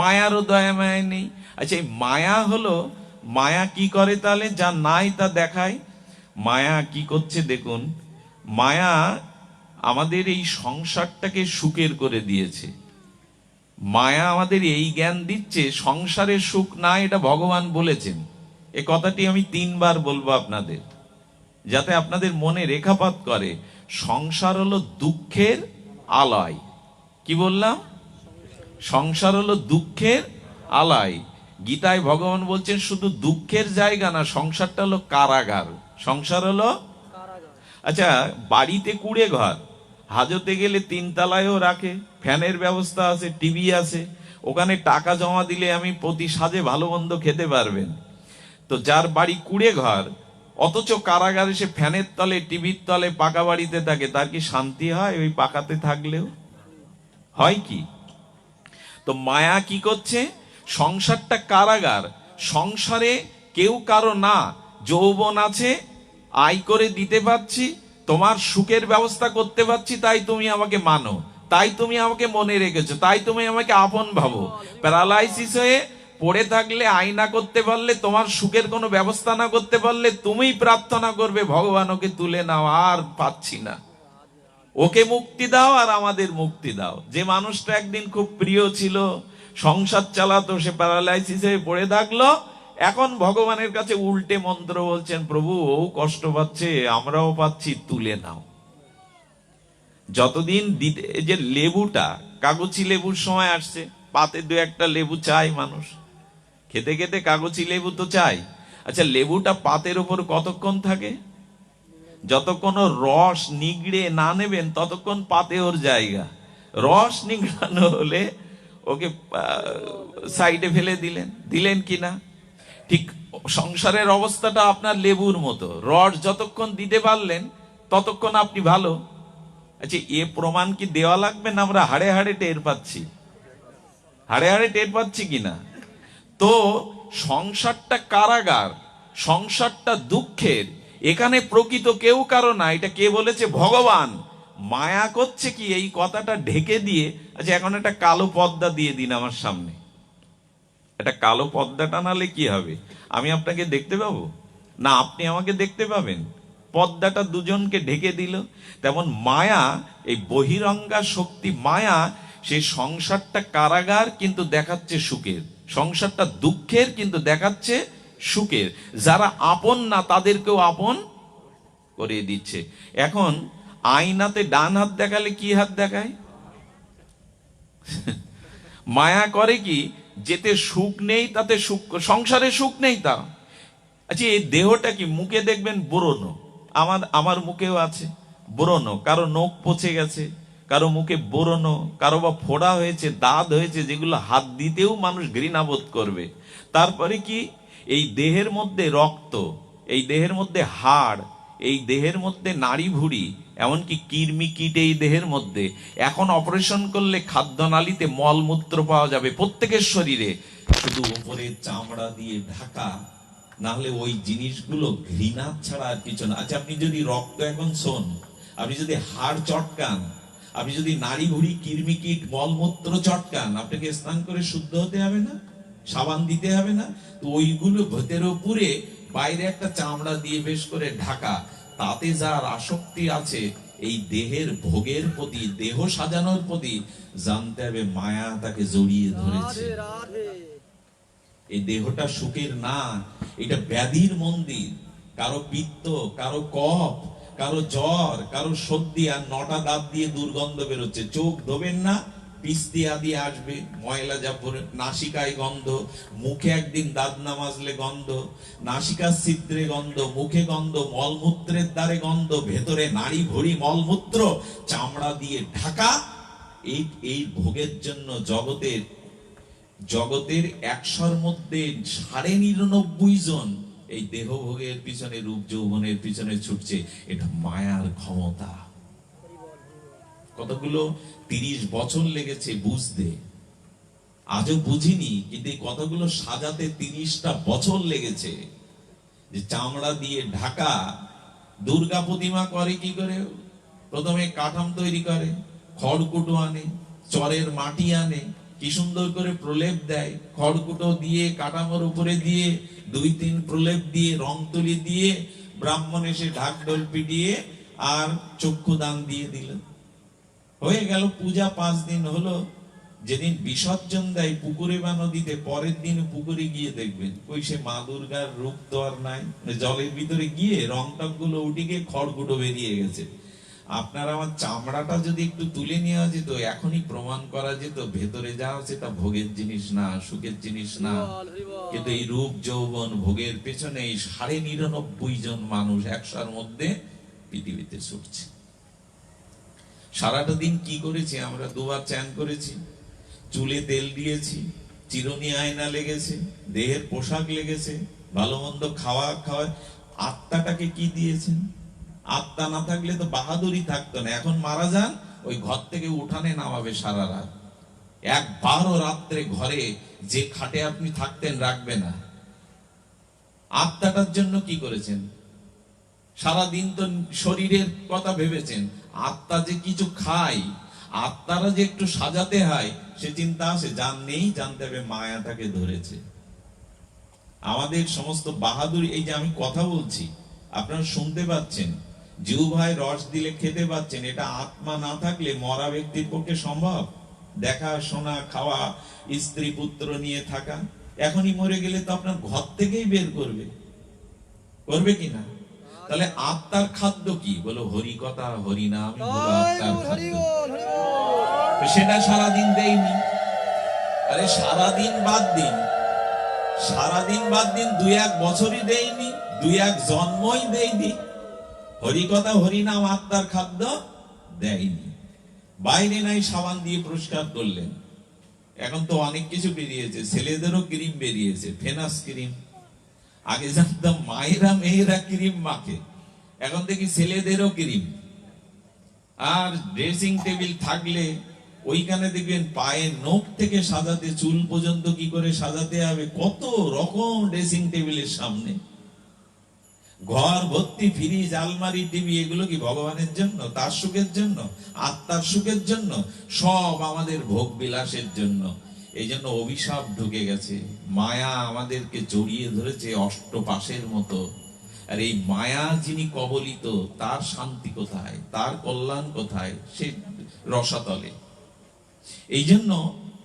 মায়ারও দয়া মায়া নেই। আচ্ছা, এই মায়া হলো, মায়া কি করে তাহলে? যা নাই তা দেখায়। মায়া কি করছে দেখুন, মায়া আমাদের এই সংসারটাকে সুখের করে দিয়েছে। মায়া আমাদের এই জ্ঞান দিচ্ছে সংসারের সুখ না, এটা ভগবান বলেছেন। এ কথাটি আমি 3 বার বলবো আপনাদের, যাতে আপনাদের মনে রেখাপাত করে। সংসার হলো দুঃখের আলয়। কি বললাম? সংসার হলো দুঃখের আলয়। গীতায় ভগবান বলছেন শুধু দুঃখের জায়গা না, সংসারটা হলো কারাগার। সংসার হলো, আচ্ছা, বাড়িতে কুড়ে ঘর, হাজতে গেলে 3 তলায়ও রাখে, ফ্যানের ব্যবস্থা আছে, টিভি আছে, ওখানে টাকা জমা দিলে আমি প্রতি সাজে ভালো মন্দ খেতে পারবেন। তো যার বাড়ি কুড়ে ঘর, অথচ কারাগারে সে ফ্যানের তলে, টিভির তলে, পাকা বাড়িতে থাকে, তার কি শান্তি হয়? ওই পাকাতে থাকলেও হয় কি? তো মায়া কি করছে? সংসারটা কারাগার। সংসারে কেউ কারো না, যৌবন আছে, আয় করে দিতে পারছি, তোমার সুখের ব্যবস্থা করতে পারছি, তাই তুমি আমাকে মানো, তাই তুমি আমাকে মনে রেখেছো, তাই তুমি আমাকে আপন ভাবো। প্যারালাইসিস হয়ে পড়ে থাকলে, আয়না করতে পারলে, তোমার সুখের কোনো ব্যবস্থা না করতে পারলে, তুমিই প্রার্থনা করবে, ভগবান ওকে তুলে নাও, আর পাচ্ছি না, ওকে মুক্তি দাও আর আমাদের মুক্তি দাও। যে মানুষটা একদিন খুব প্রিয় ছিল, সংসার চালাতো, সে প্যারালাইসিস হয়ে পড়ে থাকলো, এখন ভগবানের কাছে উল্টে মন্ত্র বলছেন, প্রভু ও কষ্ট পাচ্ছে, আমরাও পাচ্ছি, তুলে নাও। যতদিন দিতে, যে লেবুটা, কাগজি লেবুর সময় আসছে, পাতে 2-1টা লেবু চাই মানুষ, খেতে খেতে কাগজি লেবু তো চাই। আচ্ছা, লেবুটা পাতের উপর কতক্ষণ থাকে? যতক্ষণ রস নিগড়ে না নেবেন ততক্ষণ পাতে ওর জায়গা। রস নিংড়ানো হলে ওকে সাইডে ফেলে দিলেন কিনা? ঠিক সংসারের অবস্থাটা আপনার লেবুর মতো, রস যতক্ষণ দিতে পারলেন ততক্ষণ আপনি ভালো। আচ্ছা, এ প্রমাণ কি দেওয়া লাগবে না? আমরা হাড়ে হাড়ে টের পাচ্ছি, হাড়ে হাড়ে টের পাচ্ছি কিনা? তো সংসারটা কারাগার, সংসারটা দুঃখের, এখানে প্রকৃত কেউ কারো না। এটা কে বলেছে? ভগবান। মায়া করছে কি এই কথাটা ঢেকে দিয়ে, আচ্ছা এখন একটা কালো পর্দা দিয়ে দিন আমার সামনে, একটা কালো পর্দা টানালে কি হবে? আমি আপনাকে দেখতে পাবো না, আপনি আমাকে দেখতে পাবেন? পর্দাটা দুজনকে ঢেকে দিল। তেমন মায়া, এই বহিরঙ্গা শক্তি মায়া, সেই সংসারটা কারাগার কিন্তু দেখাচ্ছে সুখের, সংসারটা দুঃখের কিন্তু দেখাচ্ছে সুখের। যারা আপন না তাদেরকেও আপন করে দিচ্ছে। এখন আয়নাতে ডান হাত দেখালে কি হাত দেখায়? মায়া করে কি, যেতে সুখ নেই তাতে সুখ, সংসারে সুখ নেই তা। আচ্ছা, এই দেহটা কি? মুখে দেখবেন ব্রণ, আমার মুখেও আছে ব্রণ, কারো নখ পচে গেছে, কারো মুখে ব্রণ, কারো বা ফোড়া হয়েছে, দাঁত হয়েছে, যেগুলো হাত দিতেও মানুষ ঘৃণাবোধ করবে। তারপরে কি, এই দেহের মধ্যে রক্ত, এই দেহের মধ্যে হাড়, এই দেহের মধ্যে নাড়ি ভুড়ি, এমনকি কৃমি কীট এই দেহের মধ্যে। এখন অপারেশন করলে খাদ্যনালীতে মলমূত্র পাওয়া যাবে প্রত্যেকের শরীরে, শুধু উপরে চামড়া দিয়ে ঢাকা, না হলে ওই জিনিসগুলো ঘৃণা ছাড়া আর কিছু না। আচ্ছা, আপনি যদি রক্ত এখন শোন, আপনি যদি হাড় চটকান, আপনি যদি নাড়ি ভুড়ি কৃমি কীট মলমূত্র চটকান, আপনাকে স্নান করে শুদ্ধ হতে হবে না? সাবান দিতে হবে না? তো ওইগুলো ভেতরে পুরে বাইরে একটা চামড়া দিয়ে বেশ করে ঢাকা, তাতে যার আসক্তি আছে এই দেহের ভোগের প্রতি, দেহ সাজানোর প্রতি, জানতে হবে মায়া তাকে জড়িয়ে ধরেছে। এই দেহটা সুখের না, এটা ব্যাধির মন্দির। কারো পিত্ত, কারো কফ, কারো জ্বর, কারো সর্দি, আর 9টা দাঁত দিয়ে দুর্গন্ধ বেরোচ্ছে। চোখ ধোবেন না, পিস্তি আদি আসবে, ময়লা জাপড়ে, নাসিকায় গন্ধ, মুখে একদিন দাঁত না মাজলে গন্ধ, নাসিকার ছিদ্রে গন্ধ, মুখে গন্ধ, মলমূত্রের দ্বারে গন্ধ, ভেতরে নাড়ি ভুড়ি মলমূত্র, চামড়া দিয়ে ঢাকা। এই ভোগের জন্য জগতের 100-র মধ্যে 99.5 জন এই দেহ ভোগের পিছনে, রূপ যৌবনের পিছনে ছুটছে। এটা মায়ার ক্ষমতা। কতগুলো 30 বছর লেগেছে বুঝতে, আজও বুঝিনি, কিন্তু এই কথাগুলো সাজাতে 30টা বছর লেগেছে। যে চামড়া দিয়ে ঢাকা। দুর্গা প্রতিমা করে কি করে? প্রথমে কাঠাম তৈরি করে, খড়কুটো আনে, চরের মাটি আনে, কি সুন্দর করে প্রলেপ দেয়, খড়কুটো দিয়ে কাঠামোর উপরে দিয়ে 2-3 প্রলেপ দিয়ে রং তুলি দিয়ে ব্রাহ্মণ এসে ঢাক ঢোল পিটিয়ে আর চক্ষুদান দিয়ে দিল, হয়ে গেল পূজা। 5 দিন হলো। যেদিন বিসর্জন দেয় পুকুরে বা নদীতে, পরের দিন পুকুরে গিয়ে দেখবেন ওই সে মা দুর্গার রূপ তো আর নাই, জলের ভিতরে গিয়ে রং টক গুলো উঠে গিয়ে খড়কুটো বেরিয়ে গেছে। আপনার আমার চামড়াটা যদি একটু তুলে নেওয়া যেত, এখনই প্রমাণ করা যেত ভেতরে যা আছে তা ভোগের জিনিস না, সুখের জিনিস না। কিন্তু এই রূপ যৌবন ভোগের পেছনে এই 99.5 জন মানুষ 100-র মধ্যে পৃথিবীতে ছুটছে। সারাটা দিন কি করেছি আমরা? 2বার চান করেছি, চুলে তেল দিয়েছি, চিরুনি আয়না লেগেছে, দেহের পোশাক লেগেছে, ভালো মন্দ খাওয়া। আত্মাটাকে কি দিয়েছেন? আত্মা না থাকলে তো বাহাদুরি থাকতো না। এখন মারা যান, ওই ঘর থেকে উঠানে নামাবে সারা রাত। একবারও রাত্রে ঘরে যে খাটে আপনি থাকতেন রাখবে না। আত্মাটার জন্য কি করেছেন? সারাদিন তো শরীরের কথা ভেবেছেন, আত্মা যে কিছু খায়, আত্মারা যে একটু সাজাতে হয়, সে চিন্তা আসে? জান নেই, জানতে হবে মায়া তাকে ধরেছে। আমাদের সমস্ত বাহাদুরি, এই যে আমি কথা বলছি আপনারা শুনতে পাচ্ছেন, জিহ্বায় রস দিলে খেতে পাচ্ছেন, এটা আত্মা না থাকলে মরা ব্যক্তির পক্ষে সম্ভব? দেখা শোনা, খাওয়া, স্ত্রী পুত্র নিয়ে থাকা। এখনই মরে গেলে তো আপনার ঘর থেকেই বের করবে কিনা? তাহলে আত্মার খাদ্য কি? বলো হরি কথা, হরি নাম আত্মার খাদ্য। সেটা সারাদিন দেয়নি। আরে সারাদিন বাদ দিন, 2-1 বছরই দেয়নি, 2-1 জন্মই দেয়নি। হরি কথা হরি নাম আত্মার খাদ্য দেয়নি। বাইরে নাই সাবান দিয়ে পরিষ্কার করলেন। এখন তো অনেক কিছু বেরিয়েছে, ছেলেদেরও ক্রিম বেরিয়েছে, ফেনাস ক্রিম। আগে জানতাম মায়েরা মেয়েরা ক্রিম মাখে, এখন দেখি ছেলেদেরও ক্রিম। আর ড্রেসিং টেবিল থাকলে ওইখানে দেখবেন পায়ের নখ থেকে সাজাতে চুল পর্যন্ত কি করে সাজাতে হবে, কত রকম ড্রেসিং টেবিলের সামনে। ঘর ভর্তি ফ্রিজ, আলমারি, টিভি, এগুলো কি ভগবানের জন্য, তার সুখের জন্য, আত্মার সুখের জন্য? সব আমাদের ভোগ বিলাসের জন্য। এই জন্য অভিশাপ ঢুকে গেছে, মায়া আমাদেরকে জড়িয়ে ধরেছে অষ্টপাশের মতো। আর এই মায়া যিনি কবলিত, তার শান্তি কোথায়, তার কল্যাণ কোথায়? সে রসাতলে। এই জন্য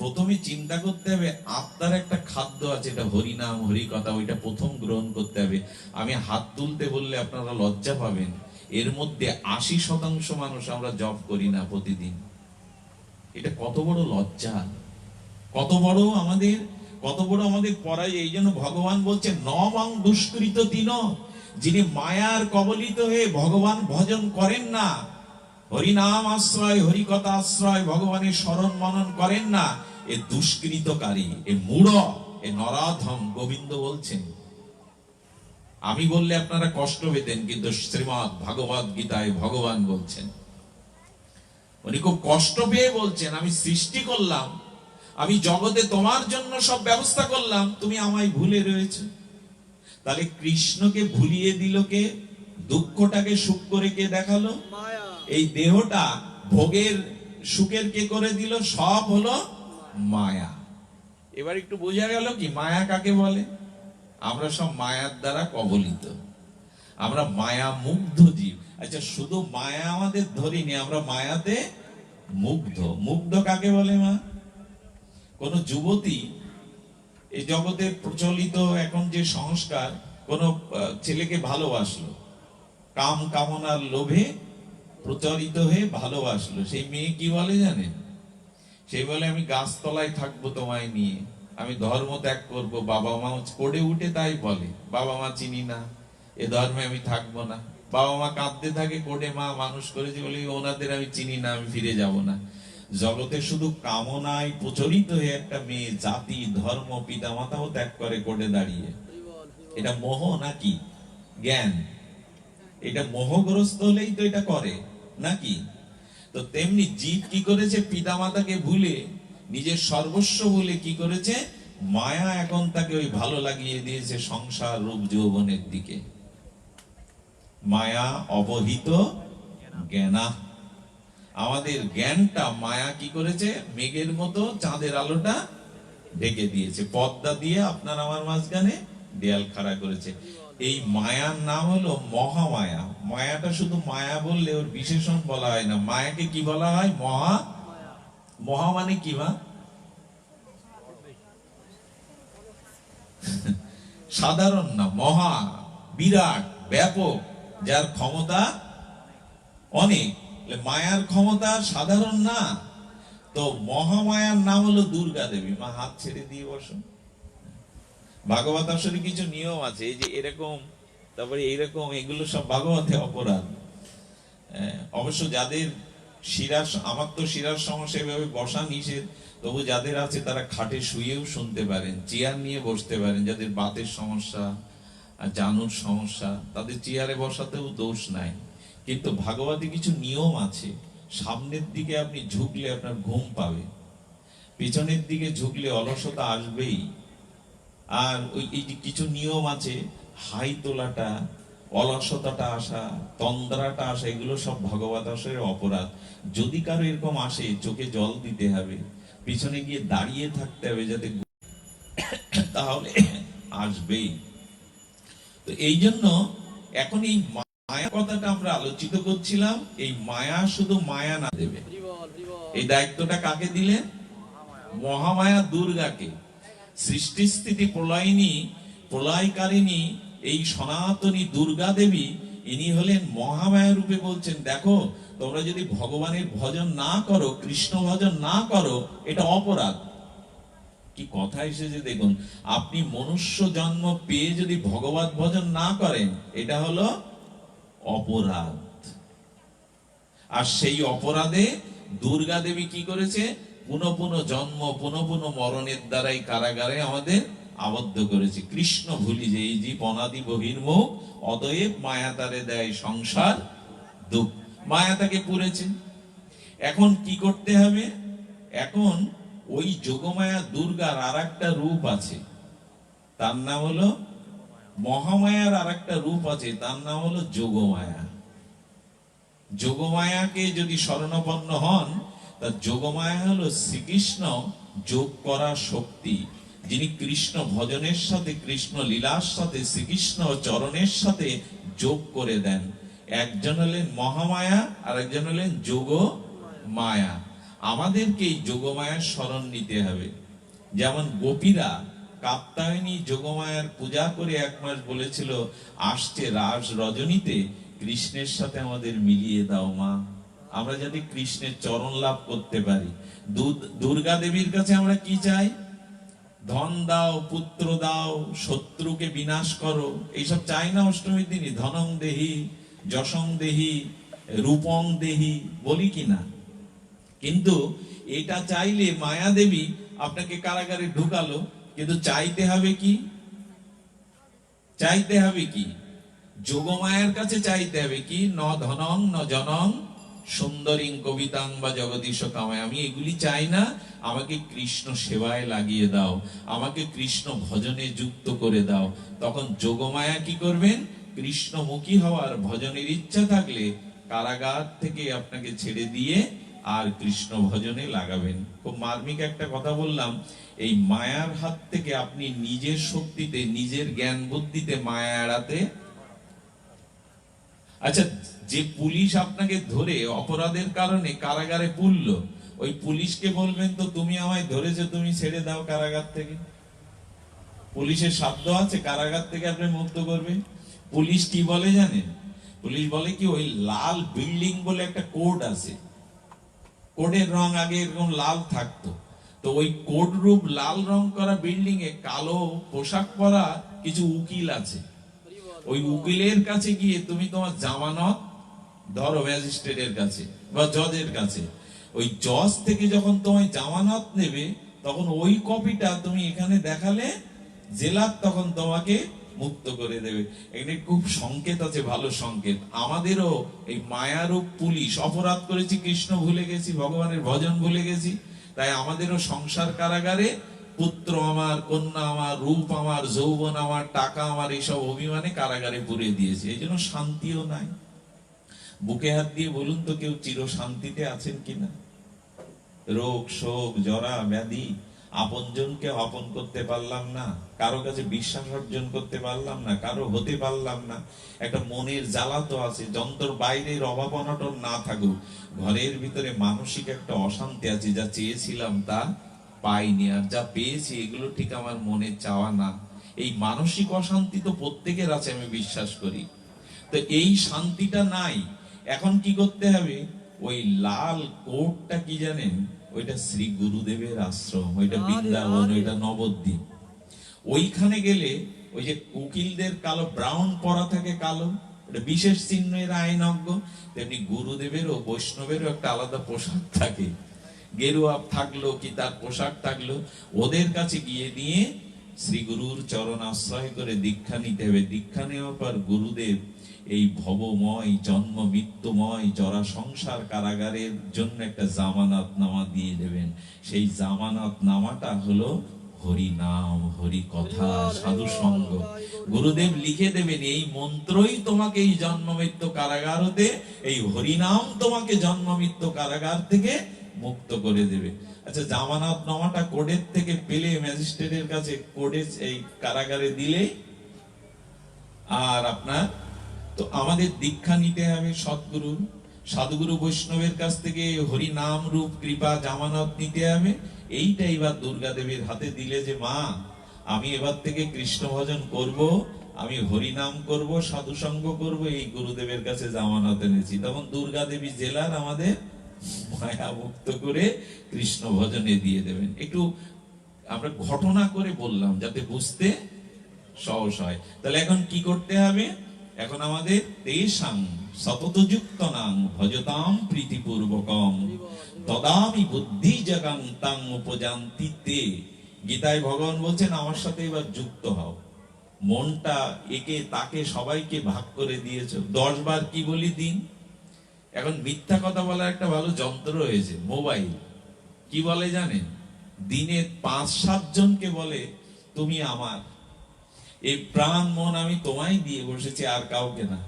প্রথমে চিন্তা করতে হবে আত্মার একটা খাদ্য আছে, এটা হরিনাম হরিকথা, ওইটা প্রথম গ্রহণ করতে হবে। আমি হাত তুলতে বললে আপনারা লজ্জা পাবেন, এর মধ্যে 80% মানুষ আমরা জপ করি না প্রতিদিন। এটা কত বড় লজ্জা, কত বড় আমাদের পরাই। এই জন্য ভগবান বলছেন নমং দুষ্কৃত তিন, যিনি মায়ার কবলিত হয়ে ভগবান ভজন করেন না, হরিনাম আশ্রয় হরিকথা আশ্রয় ভগবানের স্মরণ মনন করেন না, এ দুষ্কৃতকারী, এ মূঢ়, এ নরাধম। গোবিন্দ বলছেন। আমি বললে আপনারা কষ্ট পেতেন, কিন্তু শ্রীমদ্ ভাগবত গীতায় ভগবান বলছেন, উনি খুব কষ্ট পেয়ে বলছেন, আমি সৃষ্টি করলাম, আমি জগতে তোমার জন্য সব ব্যবস্থা করলাম, তুমি আমায় ভুলে রয়েছে। তাহলে কৃষ্ণকে ভুলিয়ে দিল কে? দুঃখটাকে সুখ করে কে দেখালো? এই দেহটা ভোগের সুখের কে করে দিল? সব হলো মায়া। এবার একটু বোঝা গেল কি মায়া কাকে বলে? আমরা সব মায়ার দ্বারা কবলিত, আমরা মায়া মুগ্ধ জীব। আচ্ছা, শুধু মায়া আমাদের ধরিনি, আমরা মায়াতে মুগ্ধ। মুগ্ধ কাকে বলে? মা, কোন যুবতী এই জগতে প্রচলিত এখন যে সংস্কার, কোন ছেলেকে ভালোবাসলো, কাম কামনার লোভে প্রচারিত হয়ে ভালোবাসলো, সেই মেয়ে কি বলে জানেন? সেই বলে আমি গাছতলায় থাকবো তোমায় নিয়ে, আমি ধর্ম ত্যাগ করবো। বাবা মা পড়ে উঠে তাই বলে, বাবা মা চিনি না, এ ধর্মে আমি থাকবো না। বাবা মা কাঁদতে থাকে, কোটে মা মানুষ করেছে বলে ওনাদের আমি চিনি না, আমি ফিরে যাব না। জগতে শুধু কামনায় প্রচলিত হয়ে একটা মেয়ে জাতি ধর্ম পিতা মাতাও ত্যাগ করে কোটে দাঁড়িয়ে। এটা মোহ নাকি জ্ঞান? এটা মোহগ্রস্ত হলেই তো এটা করে নাকি? তো তেমনি জীব কি করেছে? পিতা মাতাকে ভুলে, নিজের সর্বস্ব বলে কি করেছে? মায়া এখন তাকে ওই ভালো লাগিয়ে দিয়েছে সংসার রূপ যৌবনের দিকে। মায়া অবহিত জ্ঞানা। আমাদের জ্ঞানটা মায়া কি করেছে? মেঘের মতো চাঁদের আলোটা ঢেকে দিয়েছে, পর্দা দিয়ে আপনার আমার মাঝখানে দেয়াল খাড়া করেছে। এই মায়ার নাম হলো মহামায়া। মায়াটা শুধু মায়া বললে ওর বিশেষণ বলা হয় না, মায়াকে কি বলা হয়? মহা। মহা মানে কি? মা, সাধারণ না, মহা, বিরাট, ব্যাপক, যার ক্ষমতা অনেক। মায়ার ক্ষমতা সাধারণ না। তো মহামায়ার নাম হলো দুর্গা দেবী। মা, হাত ছেড়ে দিয়ে বসো। ভাগবত আসলে কিছু নিয়ম আছে, এই যে এরকম, তারপরে এইরকম, এগুলো সব ভাগবতে অপরাধ। অবশ্য যাদের শিরার, আমার তো শিরার সমস্যা, এভাবে বসা নিষেধ, তবু যাদের আছে তারা খাটে শুয়েও শুনতে পারেন, চেয়ার নিয়ে বসতে পারেন। যাদের বাতের সমস্যা আর জানুর সমস্যা, তাদের চেয়ারে বসাতেও দোষ নাই। কিন্তু ভাগবতে কিছু নিয়ম আছে। সামনের দিকে আপনি ঝুঁকলে আপনার ঘুম পাবে, পিছনের দিকে ঝুঁকলে অলসতা আসবেই। আর ওই এই যে কিছু নিয়ম আছে, হাই তোলাটা, অলসতাটা আসা, তন্দ্রাটা আসা, এগুলো সব ভগবত আসলে অপরাধ। যদি কারো এরকম আসে, চোখে জল দিতে হবে, পিছনে গিয়ে দাঁড়িয়ে থাকতে হবে, যাতে তাহলে আসবেই। তো এই জন্য এখন এই মায়া কথাটা আমরা আলোচিত করছিলাম। এই মায়া শুধু মায়া না দেবে, এই দায়িত্বটা কাকে দিলেন? মহামায়া দুর্গাকে। সৃষ্টি স্থিতি প্রলয়িনী, প্রলয়কারিণী এই সনাতনী দুর্গা দেবী, ইনি হলেন মহামায়া রূপে। বলছেন দেখো, তোমরা যদি ভগবানের ভজন না করো, কৃষ্ণ ভজন না করো, এটা অপরাধ। কি কথা এসেছে দেখুন, আপনি মনুষ্য জন্ম পেয়ে যদি ভগবত ভজন না করেন, এটা হলো অপরাধ। আর সেই অপরাধে দুর্গা দেবী কি করেছে? পুনঃ পুনঃ জন্ম, পুনঃ পুনঃ মরণের দ্বারাই কারাগারে আমাদের আবদ্ধ করেছে। কৃষ্ণ ভুলি যে এই জীব অনাদি বহির্মুখ, অতএব মায়া তারে দেয় সংসার দুঃখ। মায়া তাকে পুরেছে। এখন কি করতে হবে? এখন ওই যোগমায়া দুর্গার আর একটা রূপ আছে, তার নাম হলো মহামায়ার আর একটা রূপ আছে, তার নাম হলো যোগমায়া। যোগমায়াকে যদি শরণাপন্ন হন, তা যোগমায়া হলো শ্রীকৃষ্ণ যোগ করার শক্তি, যিনি কৃষ্ণ ভজনের সাথে, কৃষ্ণ লীলার সাথে, শ্রীকৃষ্ণ চরণের সাথে যোগ করে দেন। একজন হলেন মহামায়া, আর একজন হলেন যোগ মায়া। আমাদেরকে এই যোগমায়ার শরণ নিতে হবে। যেমন গোপীরা কাত্যায়নী যোগমায়ার পূজা করে 1 মাস বলেছিল, আসছে রাস রজনীতে কৃষ্ণের সাথে আমাদের মিলিয়ে দাও মা, আমরা যাতে কৃষ্ণের চরণ লাভ করতে পারি। দুর্গা দেবীর কাছে আমরা কি চাই? ধন দাও, পুত্র দাও, শত্রুকে বিনাশ করো, এইসব চাই না অষ্টমীর দিনই? ধনং দেহি, যশং দেহি, রূপং দেহি বলি কিনা? কিন্তু এটা চাইলে মায়া দেবী আপনাকে কারাগারে ঢুকালো, কিন্তু চাইতে হবে কি? চাইতে হবে কি? যোগমায়ার কাছে চাইতে হবে কি? ন ধনং ন জনং সুন্দরীং কবিতাং বা জগদীশ কামায়। আমি এগুলি চাই না, আমাকে কৃষ্ণ সেবায় লাগিয়ে দাও, আমাকে কৃষ্ণ ভজনে যুক্ত করে দাও। তখন যোগমায়া কি করবেন? কৃষ্ণমুখী হওয়ার ভজনের ইচ্ছা থাকলে কারাগার থেকে আপনাকে ছেড়ে দিয়ে আর কৃষ্ণ ভজনে লাগাবেন। খুব মার্মিক একটা কথা বললাম। এই মায়ার হাত থেকে আপনি নিজের শক্তিতে, নিজের জ্ঞান বুদ্ধিতে মায়া এড়াতে। আচ্ছা, যে পুলিশ আপনাকে ধরে অপরাধের কারণে কারাগারে পুরলো, ওই পুলিশকে বলবেন তো তুমি আমায় ধরেছো, তুমি ছেড়ে দাও কারাগার থেকে? পুলিশের সাধ্য আছে কারাগার থেকে আপনি মুক্ত করবে? পুলিশ কি বলে জানেন? পুলিশ বলে কি, ওই লাল বিল্ডিং বলে একটা কোড আছে, কোডের রং আগে এরকম লাল থাকতো, তো ওই কোড রূপ লাল রং করা বিল্ডিং এ কালো পোশাক পরা কিছু উকিল আছে। ওই উকিলের কাছে গিয়ে তুমি তোমার জামানত ধরো ম্যাজিস্ট্রেটের কাছে বা জজের কাছে। ওই জজ থেকে যখন তোমায় জামানত নেবে, তখন ওই কপিটা তুমি এখানে দেখালে জেলার তখন তোমাকে মুক্ত করে দেবে। এখানে খুব সংকেত আছে, ভালো সংকেত। আমাদেরও এই মায়ারূপ পুলিশ, অপরাধ করেছি, কৃষ্ণ ভুলে গেছি, ভগবানের ভজন ভুলে গেছি, তাই আমাদেরও সংসার কারাগারে পুত্র আমার, কন্যা আমার, রূপ আমার, যৌবন আমার, টাকা আমার, এইসব অভিমানে কারাগারে পুরে দিয়েছে। এই জন্য শান্তিও নাই। বুকে হাত দিয়ে বলুন তো, কেউ চির শান্তিতে আছেন কিনা? রোগ, শোক, জরা, ব্যাধি, আপনজনকে আপন করতে পারলাম না, কারো কাছে বিশ্বাস অর্জন করতে পারলাম না, কারো হতে পারলাম না। একটা মনের জ্বালা তো আছে। যন্ত্র বাইরের অভাব অনটন না থাকুক, ঘরের ভিতরে মানসিক একটা অশান্তি আছে। যা চেয়েছিলাম তা পাইনি, আর যা পেয়েছি এগুলো ঠিক আমার মনের চাওয়া না। এই মানসিক অশান্তি তো প্রত্যেকের আছে, আমি বিশ্বাস করি। তো এই শান্তিটা নাই। এখন কি করতে হবে? ওই লাল কোটটা কি জানেন? ওইটা শ্রী গুরুদেবের আশ্রম, ওইটা বৃন্দাবন, ওইটা নবদ্বীপ। ওইখানে গেলে ওই যে উকিলদের কালো ব্রাউন পরা থাকে, কালো, ওটা বিশেষ চিহ্ন, এর আইনজ্ঞ। তেমনি গুরুদেবেরও, বৈষ্ণবেরও একটা আলাদা পোশাক থাকে, গেরুয়া থাকলো কি তার পোশাক থাকলো। ওদের কাছে গিয়ে নিয়ে শ্রী গুরুর চরণ আশ্রয় করে দীক্ষা নিতে হবে। দীক্ষা নেওয়ার পর গুরুদেব এই ভবময়, জন্ম মৃত্যুময় জরা সংসার কারাগারের জন্য একটা জামানত নামা দিয়ে দেবেন। সেই জামানত নামাটা হলো হরি নাম, হরি কথা, সাধু সঙ্গ। গুরুদেব লিখে দেবেন, এই মন্ত্রই তোমাকে এই জন্ম মৃত্যু কারাগার হতে, এই হরি নাম তোমাকে জন্ম মৃত্যু কারাগার থেকে মুক্ত করে দেবে। আচ্ছা, জামানত নামাটা কোর্টের থেকে পেলে ম্যাজিস্ট্রেটের কাছে, কোর্টে এই কারাগারে দিলে, আর আপনার তো আমাদের দীক্ষা নিতে হবে সদ্গুরু, সাধুগুরু বৈষ্ণবের কাছ থেকে হরি নাম রূপ কৃপা জামানত নিতে হবে। এইটা এবার দুর্গা দেবীর হাতে দিলে যে, মা আমি এবার থেকে কৃষ্ণ ভজন করব, আমি হরি নাম করব, সাধু সঙ্গ করব, এই গুরুদেবের কাছে জামানত এনেছি। তখন দুর্গা দেবী জেলার আমাদের মায়া মুক্ত করে কৃষ্ণ ভজনে দিয়ে দেবেন। একটু আমরা ঘটনা করে বললাম যাতে বুঝতে সহজ হয়। তাহলে এখন কি করতে হবে? এখন আমাদের তেষাং সততযুক্তনাং ভজতাম প্রীতিপূর্বকম তদামি বুদ্ধি জাগাং তাং উপজান্তি তে। গীতায় ভগবান বলছেন আমার সাথে এবার যুক্ত হও। মনটা একে তাকে সবাইকে ভাগ করে দিয়েছো। 10 বার কি বলি দিন। এখন মিথ্যা কথা বলার একটা ভালো যন্ত্র হয়েছে, মোবাইল। কি বলে জানেন? দিনে 5-7 জনকে বলে তুমি আমার, এই প্রাণ মন আমি তোমায় দিয়ে বসেছি, আর কাউকে না।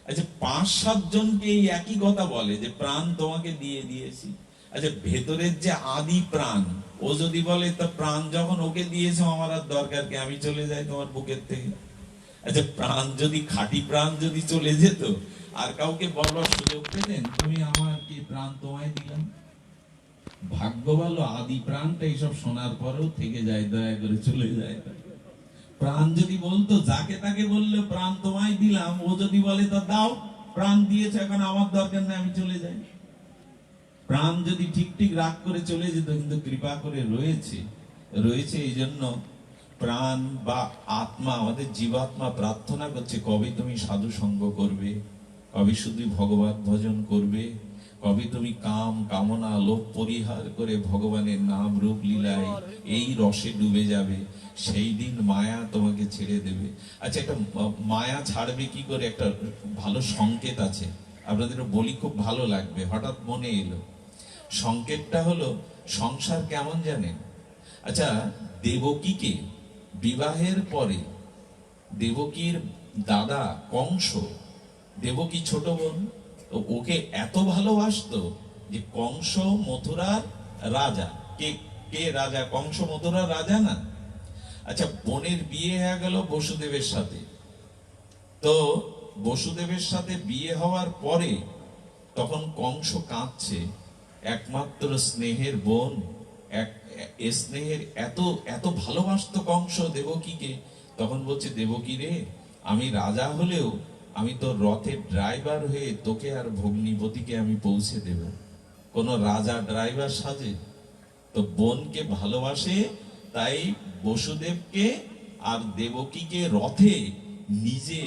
আচ্ছা, 5-7 জনকে এই একই কথা বলে যে প্রাণ তোমাকে দিয়ে দিয়েছি। আচ্ছা, ভেতরের যে আদি প্রাণ, ও যদি বলে তা প্রাণ যখন ওকে দিয়েছো আমার আর দরকার কি, আমি চলে যাই তোমার বুকের থেকে। আচ্ছা, প্রাণ যদি খাঁটি প্রাণ যদি চলে যেত, আর কাউকে বলবার সুযোগ পেতেন তুমি আমার, কি প্রাণ তোমায় দিলাম। ভাগ্য ভালো আদি প্রাণটা এইসব শোনার পরেও থেকে যায়, দয়া করে চলে যায়। প্রাণ যদি বলতো, যাকে তাকে বললে প্রাণ তোমায় দিলাম, ও যদি বলে তা দাও, প্রাণ দিয়েছে এখন আমার দরকার নেই, আমি চলে যাই। প্রাণ যদি ঠিক ঠিক রাগ করে চলে যেত, কিন্তু কৃপা করে রয়েছে এই জন্য প্রাণ বা আত্মা, আমাদের জীবাত্মা প্রার্থনা করছে কবে তুমি সাধু সঙ্গ করবে, কবে শুধু ভগবত ভজন করবে, কবে তুমি কাম কামনা লোভ পরিহার করে ভগবানের নাম রূপ লীলায় এই রসে ডুবে যাবে, সেই দিন মায়া তোমাকে ছেড়ে দেবে। আচ্ছা, একটা মায়া ছাড়বে কি করে, একটা ভালো সংকেত আছে, আপনাদের বলি, খুব ভালো লাগবে, হঠাৎ মনে এলো। সংকেতটা হলো, সংসার কেমন জানেন? আচ্ছা, দেবকীকে বিবাহের পরে দেবকীর দাদা কংস, দেবকী ছোট বোন, তো ওকে এত ভালোবাসতো যে কংস মথুরার রাজা। কে কে রাজা? কংস মথুরার রাজা না? আচ্ছা, বোনের বিয়ে হয়ে গেল বসুদেবের সাথে। তো বসুদেবের সাথে বিয়ে হওয়ার পরে তখন কংস কাঁদছে, একমাত্র স্নেহের বোন, স্নেহের এত এত ভালোবাসতো কংস দেবকীকে। তখন বলছে, দেবকী রে, আমি রাজা হলেও আমি তোর রথের ড্রাইভার হয়ে তোকে আর ভগ্নিপতিকে আমি পৌঁছে দেব। কোন রাজা ড্রাইভার সাজে? তো বোনকে ভালোবাসে, তাই বসুদেবকে আর দেবকীকে রথে নিজে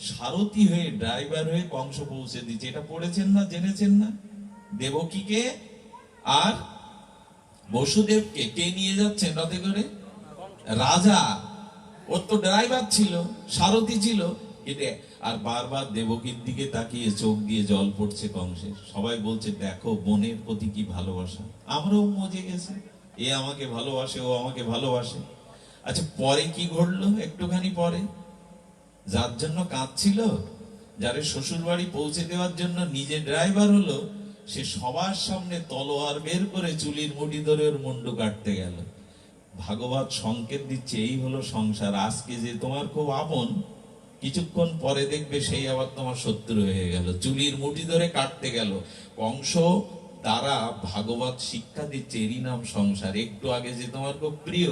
সারথি হয়ে ড্রাইভার হয়ে কংস পৌঁছে দিচ্ছে। এটা পড়েছেন না, জেনেছেন না? দেবকীকে আর বসুদেবকে কে নিয়ে যাচ্ছেন রথে করে? রাজা। ওর তো ড্রাইভার ছিল, সারথি ছিল। আর বারবার দেবকীর দিকে তাকিয়ে চোখ দিয়ে জল পড়ছে কংসের। সবাই বলছে, দেখো বোনের প্রতি কি ভালোবাসা। আমরাও মজে গেছে, এ আমাকে ভালোবাসে, ও আমাকে ভালোবাসে। আচ্ছা, পরে কি ঘটলো? একটুখানি পরে, যার জন্য কাঁদছিল, যারে শ্বশুর বাড়ি পৌঁছে দেওয়ার জন্য নিজে ড্রাইভার হলো, সে সবার সামনে তলোয়ার বের করে চুলির মুঠি ধরে ওর মুন্ডু কাটতে গেল। ভাগবত সংকেত দিচ্ছে, এই হলো সংসার। আজকে যে তোমার খুব আপন, কিছুক্ষণ পরে দেখবে সেই আবার তোমার শত্রু হয়ে গেল। চুলির মুঠি ধরে কাটতে গেল। কংস দ্বারা ভাগবত শিক্ষা দিচ্ছে, এরই নাম সংসার। একটু আগে যে তোমার খুব প্রিয়,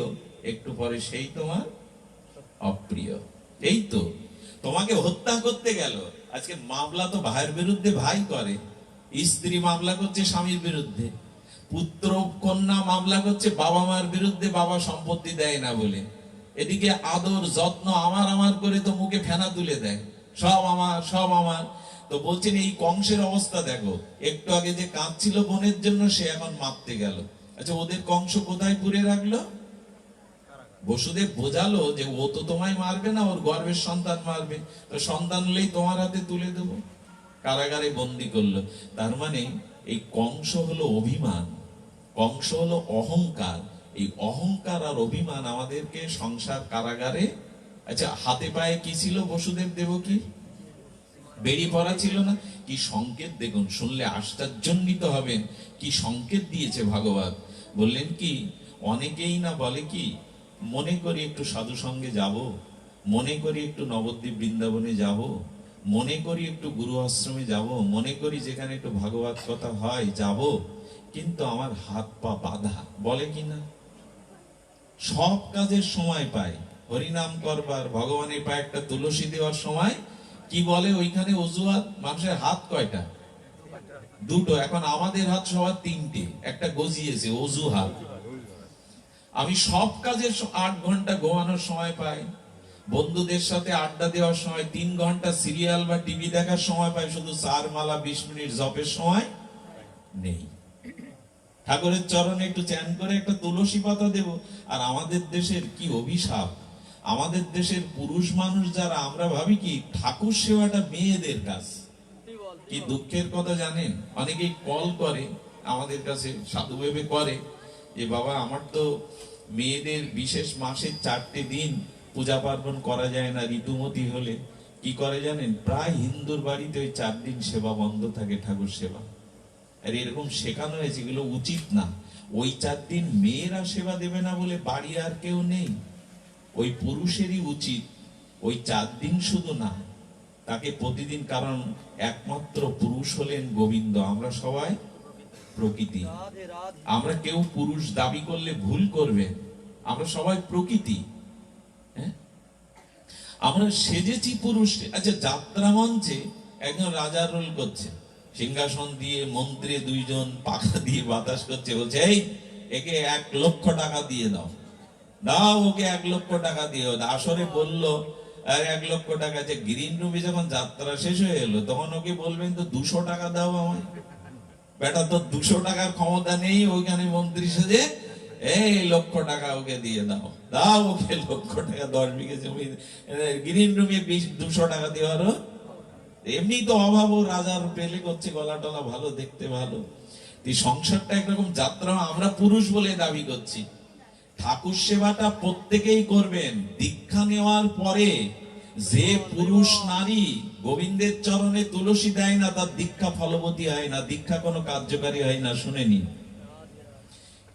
একটু পরে সেই তোমার অপ্রিয়। এই তো তোমাকে হত্যা করতে গেল। আজকে মামলা তো ভাইয়ের বিরুদ্ধে ভাই করে, স্ত্রী মামলা করছে স্বামীর বিরুদ্ধে, পুত্র কন্যা মামলা করছে বাবা মার বিরুদ্ধে, বাবা সম্পত্তি দেয় না বলে। এদিকে আদর যত্ন আমার আমার করে তো মুখে ফেনা তুলে দেয়, সব আমার সব আমার। তো বলছেন এই কংসের অবস্থা দেখো, একটু আগে যে কাঁদছিল বোনের জন্য, সে এখন মারতে গেল। আচ্ছা, ওদের কংস কোথায় পুরে রাখলো? বসুদেব বোঝালো যে ও তো তোমায় মারবে না, ওর গর্ভের সন্তান মারবে, তো সন্তান হলেই তোমার হাতে তুলে দেবো। কারাগারে বন্দি করলো। তার মানে এই কংস হলো অভিমান, কংস হলো অহংকার। এই অহংকার আর অভিমান আমাদেরকে সংসার কারাগারে। আচ্ছা, হাতে পায়ে কি ছিল বসুদেব দেবকী? বেড়ি পরা ছিল না? কি সংকেত দেখুন, শুনলে আশ্চর্যান্বিত হবেন। কি সংকেত দিয়েছে ভাগবত। বললেন কি, অনেকেই না বলে কি, মনে করি একটু সাধু সঙ্গে যাব, মনে করি একটু নবদ্বীপ বৃন্দাবনে যাব, মনে করি একটু গুরু আশ্রমে যাব, মনে করি যেখানে একটু ভাগবত কথা হয় যাব, কিন্তু আমার হাত পা বাঁধা। বলে কি না? সব কাজের সময় পায়, হরিনাম করবার, ভগবানের পায়ে একটা তুলসী দেওয়ার সময় কি বলে ওইখানে অজুহাত। মানুষের হাত কয়টা? দুটো। এখন আমাদের হাত সবার তিনটে, একটা গজিয়েছে অজুহাত। আমি সব কাজের 8 ঘন্টা ঘুমানোর সময় পাই, বন্ধুদের সাথে আড্ডা দেওয়ার সময় 3 ঘন্টা সিরিয়াল বা টিভি দেখার সময় পাই, শুধু 4 মালা 20 মিনিট জপের সময় নেই। ঠাকুরের চরণে একটু চ্যান করে একটা তুলসী পাতা দেব। আর আমাদের দেশের কি অভিশাপ, আমাদের দেশের পুরুষ মানুষ যারা, আমরা ভাবি কি ঠাকুর সেবাটা মেয়েদের কাজ। কি দুঃখের কথা জানেন, অনেকেই কল করে আমাদের কাছে, সাধু ভেবে করে যে বাবা আমার তো মেয়েদের বিশেষ মাসের 4টে দিন পূজা পার্বণ করা যায় না, ঋতুমতি হলে কি করে জানেন, প্রায় হিন্দুর বাড়িতে ওই 4 দিন সেবা বন্ধ থাকে, ঠাকুর সেবা। আর এরকম শেখানো হয়েছে, এগুলো উচিত না। ওই 4 দিন মেয়েরা সেবা দেবে না বলে বাড়ি আর কেউ নেই, ওই পুরুষেরই উচিত ওই 4 দিন শুধু না, তাকে প্রতিদিন, কারণ একমাত্র পুরুষ হলেন গোবিন্দ, আমরা সবাই প্রকৃতি। আমরা কেউ পুরুষ দাবি করলে ভুল করবে, আমরা সবাই প্রকৃতি। আমরা সেজেছি পুরুষ। আচ্ছা, যাত্রা মঞ্চে একজন রাজার রোল করছে, সিংহাসন দিয়ে মন্ত্রী 2 জন পাখা দিয়ে বাতাস করছে, বলছে এই একে 1 লক্ষ টাকা দিয়ে দাও, দাও ওকে 1 লক্ষ টাকা দিয়ে দাও। আসরে বললো আর 1 লক্ষ টাকা। যে গ্রিন রুমে যখন যাত্রা শেষ হয়ে এলো, তখন ওকে বলবেন তো 200 টাকা দাও আমায়। বেটা তো 200 টাকার ক্ষমতা নেই, ওইখানে মন্ত্রী সেজে এই 1 লক্ষ টাকা ওকে দিয়ে দাও, দাও ওকে 1 লক্ষ টাকা। 10 বিঘে জমি গ্রিন রুমে 200 টাকা দেওয়ারও এমনি তো অভাব, ও রাজার পেলে করছে, গলা টলা ভালো, দেখতে ভালো। এই সংসারটা একরকম যাত্রা, আমরা পুরুষ বলে দাবি করছি। ঠাকুর সেবাটা প্রত্যেকেই করবেন। দীক্ষা নেওয়ার পরে যে পুরুষ নারী গোবিন্দের চরণে তুলসী দেয় না, তার দীক্ষা ফলবতী হয় না, দীক্ষা কোনো কার্যকারী হয় না। শুনেনি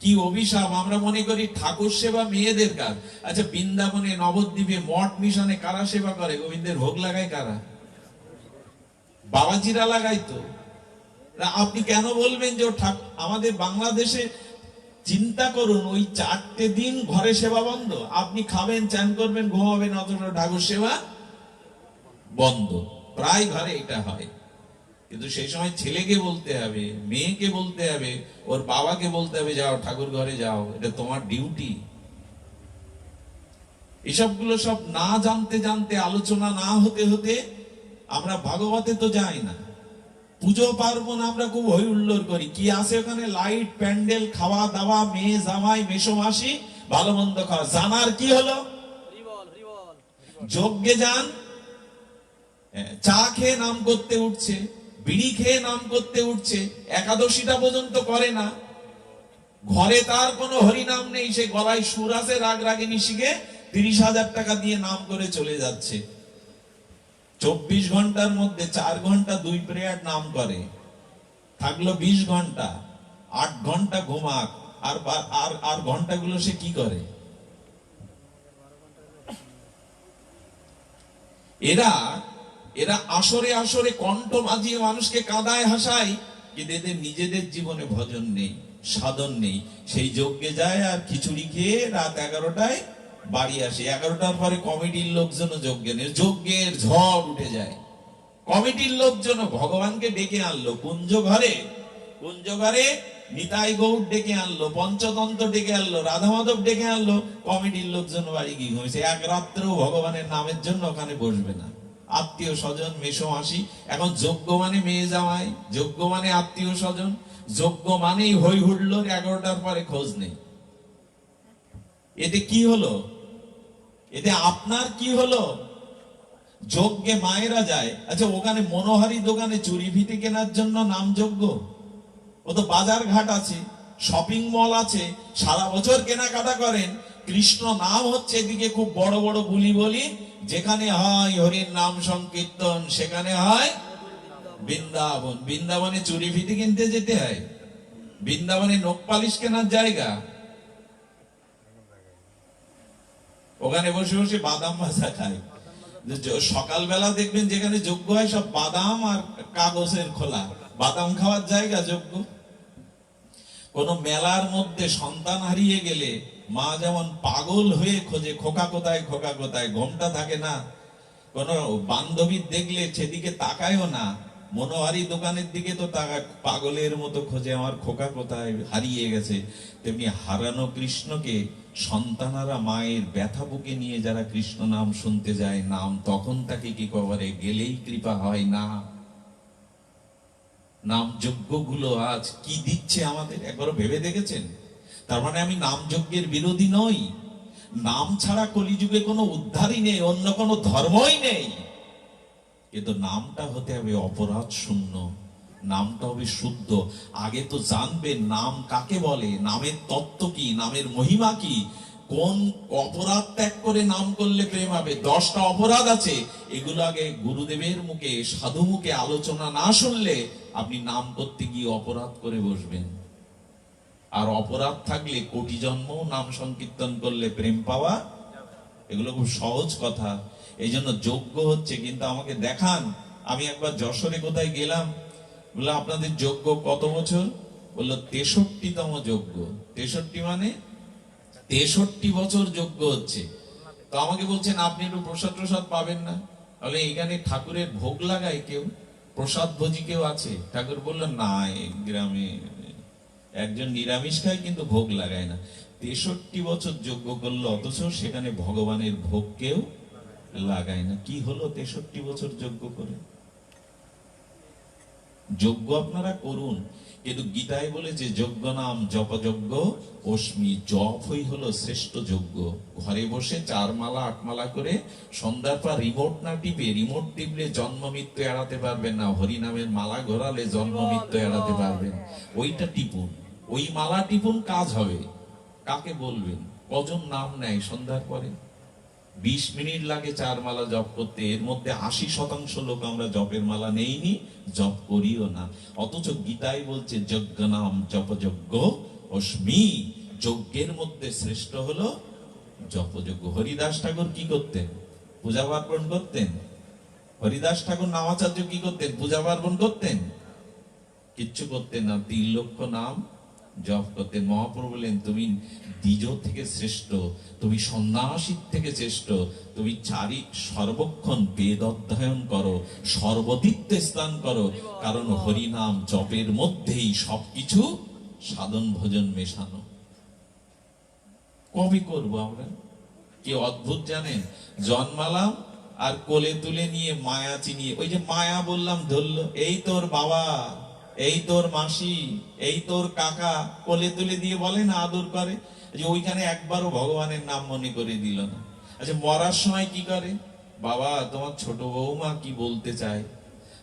কি অভিশাপ। আমরা মনে করি ঠাকুর সেবা মেয়েদের কাজ। আচ্ছা, বৃন্দাবনে নবদ্বীপে মঠ মিশনে কারা সেবা করে? গোবিন্দের ভোগ লাগায় কারা? বাবাজিরা লাগাই তো। আপনি কেন বলবেন যে আমাদের বাংলাদেশে চিন্তা করুন, ওই 4টে দিন ঘরে সেবা বন্ধ। আপনি খাবেন, চান করবেন, ঘুমাবেন, অথচ ঠাকুর সেবা বন্ধ। প্রায় ঘরে এটা হয়। কিন্তু সেই সময় ছেলেকে বলতে হবে, মেয়েকে বলতে হবে, ওর বাবাকে বলতে হবে, যাও ঠাকুর ঘরে যাও, এটা তোমার ডিউটি। এসবগুলো সব না জানতে জানতে, আলোচনা না হতে হতে আমরা ভাগবতে তো যাই না। পুজো পার্বণ আমরা খুব হই হুল্লোড় করি, কি আছে ওখানে? লাইট, প্যান্ডেল, খাওয়া দাওয়া, মেয়ে জামাই, মেসো মাসি, ভালো মন্দ খাওয়া। জানার কি হলো? যজ্ঞে যান, চা খেয়ে নাম করতে উঠছে, বিড়ি খেয়ে নাম করতে উঠছে, একাদশীটা পর্যন্ত করে না। ঘরে তার কোনো হরিনাম নেই, সে গলায় সুর আছে, রাগ রাগিনী শিখে 30,000 টাকা দিয়ে নাম করে চলে যাচ্ছে। 24 ঘন্টার মধ্যে 4 ঘন্টা 2 প্রেয়ার নাম করে, থাকলো 20 ঘন্টা, 8 ঘন্টা ঘুমাক। আর ঘন্টাগুলো সে কি করে? এরা আসরে আসরে কণ্ঠ বাজিয়ে মানুষকে কাঁদায়, হাসায়, কিন্তু এদের নিজেদের জীবনে ভজন নেই, সাধন নেই। সেই যজ্ঞে যায় আর খিচুড়ি খেয়ে রাত 11টায় বাড়ি আসে। 11টার পরে কমিটির লোকজনও যজ্ঞে নেই, যজ্ঞের ঝড় উঠে যায়। কমিটির লোকজন ভগবানকে ডেকে আনলো কুঞ্জ ঘরে, নিতাই গৌড় ডেকে আনলো, পঞ্চতন্ত্র ডেকে আনলো, রাধা মাধব ডেকে আনলো। কমিটির লোকজন বাড়ি গিয়ে ঘুমিয়েছে। 1 রাত্রেও ভগবানের নামের জন্য ওখানে বসবে না। আত্মীয় স্বজন, মেসো মাসি। এখন যজ্ঞ মানে মেয়ে জামাই, যজ্ঞ মানে আত্মীয় স্বজন, যজ্ঞ মানেই হই হুল্লোড়। 11টার পরে খোঁজ নেই। এতে কি হলো? এতে আপনার কি হলো? যজ্ঞে মায়েরা যায়, আচ্ছা ওখানে মনোহারি দোকানে চুরি ফিতে কেনার জন্য নাম যজ্ঞ? ও তো বাজার ঘাট আছে, শপিং মল আছে, সারা বছর কেনাকাটা করেন। কৃষ্ণ নাম হচ্ছে এদিকে খুব বড় বড় বলি, যেখানে হয় হরির নাম সংকীর্তন, সেখানে হয় বৃন্দাবন। বৃন্দাবনে চুরি ফিতে কিনতে যেতে হয়, বৃন্দাবনে নখ পালিশ কেনার জায়গা। ওখানে বসে বসে বাদাম ভাজা খায়। সকালবেলা দেখবেন যেখানে যজ্ঞ হয় সব বাদাম আর কাগজের খোলা, বাদাম খাওয়ার জায়গা যজ্ঞ। কোন মেলার মধ্যে সন্তান হারিয়ে গেলে মা যেমন পাগল হয়ে খোঁজে, খোকা কোথায়, খোকা কোথায়, ঘোমটা থাকে না। কোন বান্ধবী দেখলে সেদিকে তাকায়ও না, মনোহারি দোকানের দিকে তো তাকায়, পাগলের মতো খোঁজে আমার খোকা কোথায়, হারিয়ে গেছে। তেমনি হারানো কৃষ্ণকে সন্তানারা মায়ের ব্যথা বুকে নিয়ে যারা কৃষ্ণ নাম শুনতে যায়, নাম তখন তাকে কি করে গেলেই কৃপা হয় না। নাম যজ্ঞগুলো আজ কি দিচ্ছে আমাদের একবারও ভেবে দেখেছেন? তার মানে আমি নাম যজ্ঞের বিরোধী নই। নাম ছাড়া কলিযুগে কোনো উদ্ধারই নেই, অন্য কোনো ধর্মই নেই। কিন্তু নামটা হতে হবে অপরাধ শূন্য, নামটা হবে শুদ্ধ। আগে তো জানবে নাম কাকে বলে, নামের তত্ত্ব কি, নামের মহিমা কি, কোন অপরাধ ত্যাগ করে নাম করলে প্রেম হবে। 10টা অপরাধ আছে, এগুলো আগে গুরুদেবের মুখে, সাধু মুখে আলোচনা না শুনলে আপনি নাম করতে গিয়ে অপরাধ করে বসবেন। আর অপরাধ থাকলে কোটি জন্ম নাম সংকীর্তন করলে প্রেম পাওয়া, এগুলো খুব সহজ কথা। এই জন্য যজ্ঞ হচ্ছে, কিন্তু আমাকে দেখান। আমি একবার যশোরে কোথায় গেলাম, বললো আপনাদের যজ্ঞ কত বছর? বললো 63তম যজ্ঞ। 63 মানে 63 বছর যজ্ঞ হচ্ছে। তো আমাকে বলছেন আপনি একটু প্রসাদ প্রসাদ পাবেন না? তাহলে এখানে ঠাকুরের ভোগ লাগায় কেউ, প্রসাদ ভোজি কেউ আছে? ঠাকুর বললেন না, এই গ্রামে একজন নিরামিষ খায় কিন্তু ভোগ লাগায় না। 63 বছর যজ্ঞ করলো, অথচ সেখানে ভগবানের ভোগ কেউ লাগায় না। কি হলো 63 বছর যজ্ঞ করে? যজ্ঞ আপনারা করুন, কিন্তু গীতায় বলেছে যজ্ঞ নাম জপযজ্ঞ অস্মি, জপই হলো শ্রেষ্ঠ যজ্ঞ। ঘরে বসে 4 মালা 8 মালা করে সন্ধ্যার পর রিমোট না টিপে, রিমোট টিপলে জন্ম মৃত্যু এড়াতে পারবেন না, হরিনামের মালা ঘোরালে জন্ম মৃত্যু এড়াতে পারবেন। ওইটা টিপুন, ওই মালা টিপুন, কাজ হবে। কাকে বলবেন? কজন নাম নেয় সন্ধ্যার পরে? 20 মিনিট লাগে 4 মালা জপ করতে। এর মধ্যে 80% লোক আমরা জপের মালা নেইনি, জপ করিও না। অথচ গীতায় বলছে যজ্ঞ নাম জপযজ্ঞ অস্মি, যজ্ঞের মধ্যে শ্রেষ্ঠ হলো জপযজ্ঞ। হরিদাস ঠাকুর কি করতেন? পূজা পার্বণ করতেন। হরিদাস ঠাকুর নামাচার্য কি করতেন? পূজা পার্বণ করতেন? কিচ্ছু করতেন না, 3 লক্ষ নাম জপ করতেন। মহাপ্রভু বললেন তুমি দ্বিজ থেকে শ্রেষ্ঠ, তুমি সন্ন্যাসীর থেকে শ্রেষ্ঠ, তুমি সর্বক্ষণ বেদ অধ্যয়ন করো, সর্বতীর্থে স্নান করো, কারণ হরিনাম জপের মধ্যেই সবকিছু সাধন ভজন মেশানো। কবে করব আমরা? কি অদ্ভুত জানেন, জন্মালাম আর কোলে তুলে নিয়ে মায়া চিনিয়ে, ওই যে মায়া বললাম ধরলো, এই তোর বাবা, এই তোর মাসি, এই তোর কাকা, কোলে তুলে দিয়ে বলে না, আদর করে, যে ওইখানে একবারও ভগবানের নাম মনে করে দিল না। আচ্ছা মরার সময় কি করে? বাবা তোমার ছোট বৌমা কি বলতে চায়,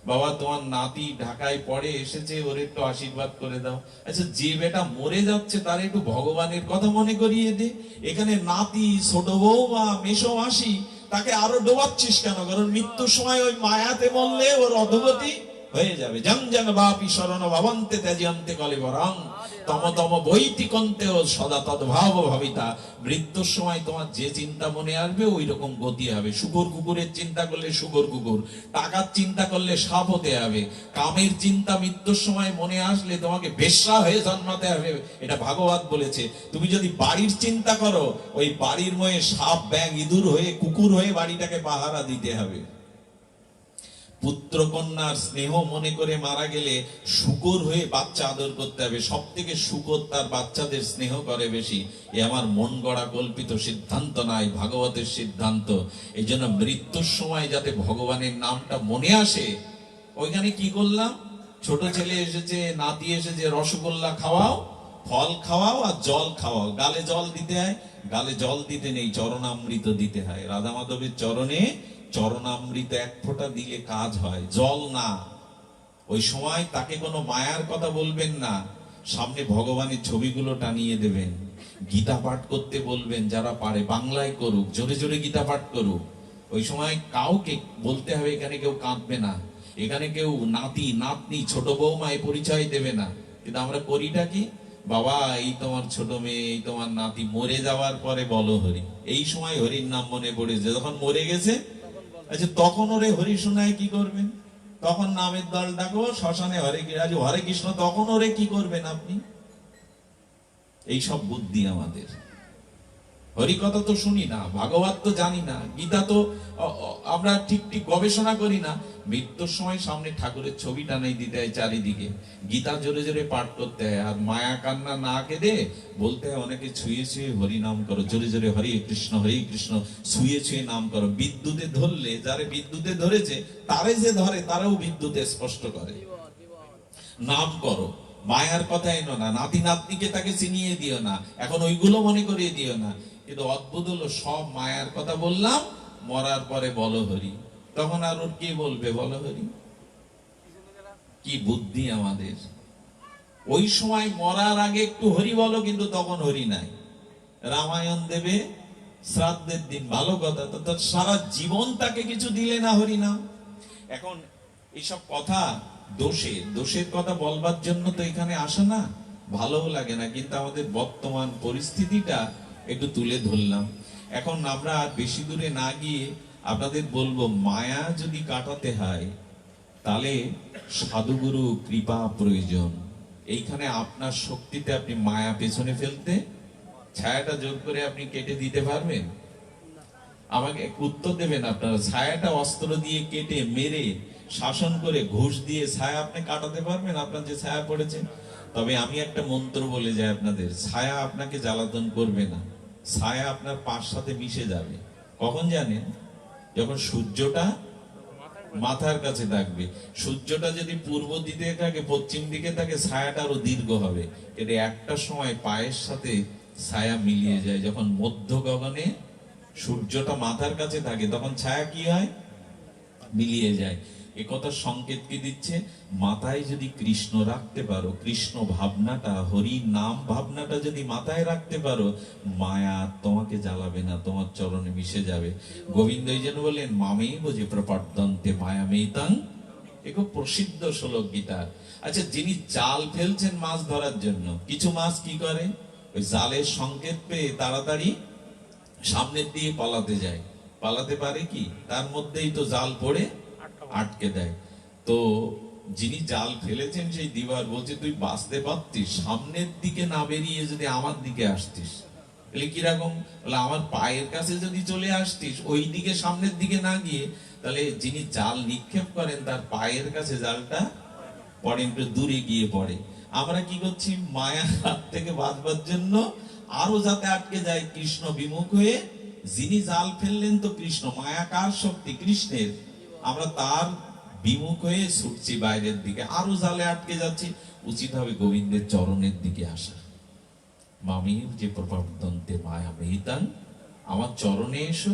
বাবা তোমার নাতি ঢাকায় পড়ে এসেছে, ওর একটু আশীর্বাদ করে দাও। আচ্ছা যে বেটা মরে যাচ্ছে তার একটু ভগবানের কথা মনে করিয়ে দে। এখানে নাতি, ছোট বৌমা, মেসো মাসি, তাকে আরো ডোবাচ্ছিস কেন? কারণ মৃত্যুর সময় ওই মায়াতে মরলে ওর অধোগতি হয়ে যাবে। জং জং বাপি শরণ ভবন্তে ত্যাজ্যন্তে কলেবরং তম তম বৈতিকন্তে ও সদা তদ্ভাব ভাবিতা। মৃত্যুর সময় তোমার যে চিন্তা মনে আসবে ওই রকম গতি হবে। শুকর কুকুরের চিন্তা করলে শুকর কুকুর, টাকার চিন্তা করলে সাপ হতে হবে, কামের চিন্তা মৃত্যুর সময় মনে আসলে তোমাকে বেশ্যা হয়ে জন্মাতে হবে, এটা ভাগবত বলেছে। তুমি যদি বাড়ির চিন্তা করো, ওই বাড়ির মধ্যে সাপ, ব্যাঙ, ইঁদুর হয়ে, কুকুর হয়ে বাড়িটাকে পাহারা দিতে হবে। পুত্র কন্যার স্নেহ মনে করে মারা গেলে শূকর হয়ে বাচ্চা আদর করতে হবে। সব থেকে শূকর তার বাচ্চাদের স্নেহ করে বেশি। এ আমার মন গড়া কল্পিত সিদ্ধান্ত নাই, ভাগবতের সিদ্ধান্ত। এই জন্য মৃত্যুর সময় যাতে ভগবানের নামটা মনে আসে। ওইখানে কি করলাম, ছোট ছেলে এসেছে, নাতি এসেছে, রসগোল্লা খাওয়াও, ফল খাওয়াও আর জল খাওয়াও। গালে জল দিতে হয়, গালে জল দিতে নেই, চরণামৃত দিতে হয়। রাধা মাধবের চরণে চরণামৃত 1 ফোঁটা দিলে কাজ হয়, জল না। ওই সময় তাকে কোনো মায়ার কথা বলবেন না, সামনে ভগবানের ছবিগুলো টানিয়ে দেবেন। গীতা পাঠ করতে বলবেন, যারা পারে বাংলায় করুক, জোরে জোরে গীতা পাঠ করুক। ওই সময় কাউকে বলতে হবে এখানে কেউ কাঁদবে না, এখানে কেউ নাতি নাতনি ছোট বৌমা এই পরিচয় দেবে না। কিন্তু আমরা করিটা কি, বাবা এই তোমার ছোট মেয়ে, এই তোমার নাতি, মরে যাওয়ার পরে বলো হরি। এই সময় হরির নাম মনে পড়েছে, যখন মরে গেছে আচ্ছা তখন ওরে হরি শোনায় কি করবেন? তখন নামের দল ডাকো, শ্মশানে হরে কৃষ্ণ, তখন ওরে কি করবেন আপনি? এই সব বুদ্ধি আমাদের। হরিকথা তো শুনি না, ভাগবত তো জানি না, গীতা তো আমরা ঠিক ঠিক গবেষণা করি না। মৃত্যুর সময় সামনে ঠাকুরের ছবি টানাই দিতে হয় চারিদিকে, গীতা জোরে জোরে পাঠ করতে হয়, আর মায়া কান্না না কেঁদে বলতে হয় অনেকে ছুঁয়ে ছুঁয়ে হরি নাম করো, জোরে জোরে হরে কৃষ্ণ ছুঁয়ে ছুঁয়ে নাম করো। বিদ্যুতে ধরলে, যারে বিদ্যুতে ধরেছে তারে যে ধরে তারাও বিদ্যুতে স্পষ্ট করে। নাম করো, মায়ার কথা এনো না, নাতি নাতনিকে তাকে চিনিয়ে দিও না, এখন ওইগুলো মনে করিয়ে দিও না। কিন্তু অদ্ভুত হলো, সব মায়ার কথা বললাম, মরার পরে বলো হরি, তখন আর ওর কে বলবে বলো হরি? কি বুদ্ধি আমাদের! ওই সময় মরার আগে একটু হরি বলো, কিন্তু তখন হরি নাই। রামায়ণ দেবে শ্রাদ্ধের দিন, ভালো কথা, তো সারা জীবন তাকে কিছু দিলে না হরি নাম। এখন এইসব কথা দোষের কথা বলবার জন্য তো এখানে আসে না, ভালোও লাগে না, কিন্তু আমাদের বর্তমান পরিস্থিতিটা একটু তুলে ধরলাম। এখন আমরা আর বেশি দূরে না গিয়ে আপনাদের বলবো, মায়া যদি কাটাতে হয় তাহলে সাধুগুরু কৃপা প্রয়োজন। এইখানে আপনার শক্তিতে আপনি মায়া পেছনে ফেলতে, ছায়াটা জোর করে আপনি কেটে দিতে পারবেন? আমাকে উত্তর দেবেন আপনারা। ছায়াটা অস্ত্র দিয়ে কেটে মেরে শাসন করে ঘুষ দিয়ে ছায়া আপনি কাটাতে পারবেন, আপনার যে ছায়া পড়েছে? তবে আমি একটা মন্ত্র বলে যাই আপনাদের, ছায়া আপনাকে জ্বালাতন করবে না, ছায়া আপনার পাশ সাথে মিশে যাবে। কখন জানেন? যখন সূর্যটা মাথার কাছে থাকবে। সূর্যটা যদি পূর্ব দিকে থাকে, পশ্চিম দিকে থাকে, ছায়াটা আরো দীর্ঘ হবে। এটা একটা সময় পায়ের সাথে ছায়া মিলিয়ে যায়। যখন মধ্য গগনে সূর্যটা মাথার কাছে থাকে, তখন ছায়া কি হয়? মিলিয়ে যায়। এ কথার সংকেত কি দিচ্ছে? মাথায় যদি কৃষ্ণ রাখতে পারো, কৃষ্ণ ভাবনাটা, হরি নাম ভাবনাটা যদি মাথায় রাখতে পারো, মায়া তোমাকে জ্বালাবে না, তোমার চরণে মিশে যাবে। গোবিন্দ এই জন্য বললেন, মামেই বোঝে প্রপাদ্যন্তে মায়া মেতাং। এ খুব প্রসিদ্ধ শ্লোক গীতার। আচ্ছা, যিনি জাল ফেলছেন মাছ ধরার জন্য, কিছু মাছ কি করে? ওই জালের সংকেত পেয়ে তাড়াতাড়ি সামনের দিয়ে পালাতে যায়। পালাতে পারে কি? তার মধ্যেই তো জাল পড়ে আটকে দেয়। তো যিনি জাল ফেলেছেন সেই দিবার বলছে, তুই বাঁচতে পারতিস সামনের দিকে না বেরিয়ে যদি আমার দিকে আসতিস। বলে কিরকম? বলে আমার পায়ের কাছে যদি চলে আসতিস, ওই দিকে সামনের দিকে না গিয়ে, তাহলে যিনি জাল নিক্ষেপ করেন তার পায়ের কাছে জালটা পড়ে, একটু দূরে গিয়ে পড়ে। আমরা কি করছি? মায়ার হাত থেকে বাঁচবার জন্য আরো যাতে আটকে যায় কৃষ্ণ বিমুখ হয়ে। যিনি জাল ফেললেন তো কৃষ্ণ, মায়া কার শক্তি? কৃষ্ণের। আমরা তার বিমুখ হয়ে ছুটছি বাইরের দিকে, আরো জালে আটকে যাচ্ছি। উচিত হবে গোবিন্দের চরণের দিকে আসা। মামির যে প্রপাদ্যন্তে মায়া মেহিতাং, আমার চরণে এসো,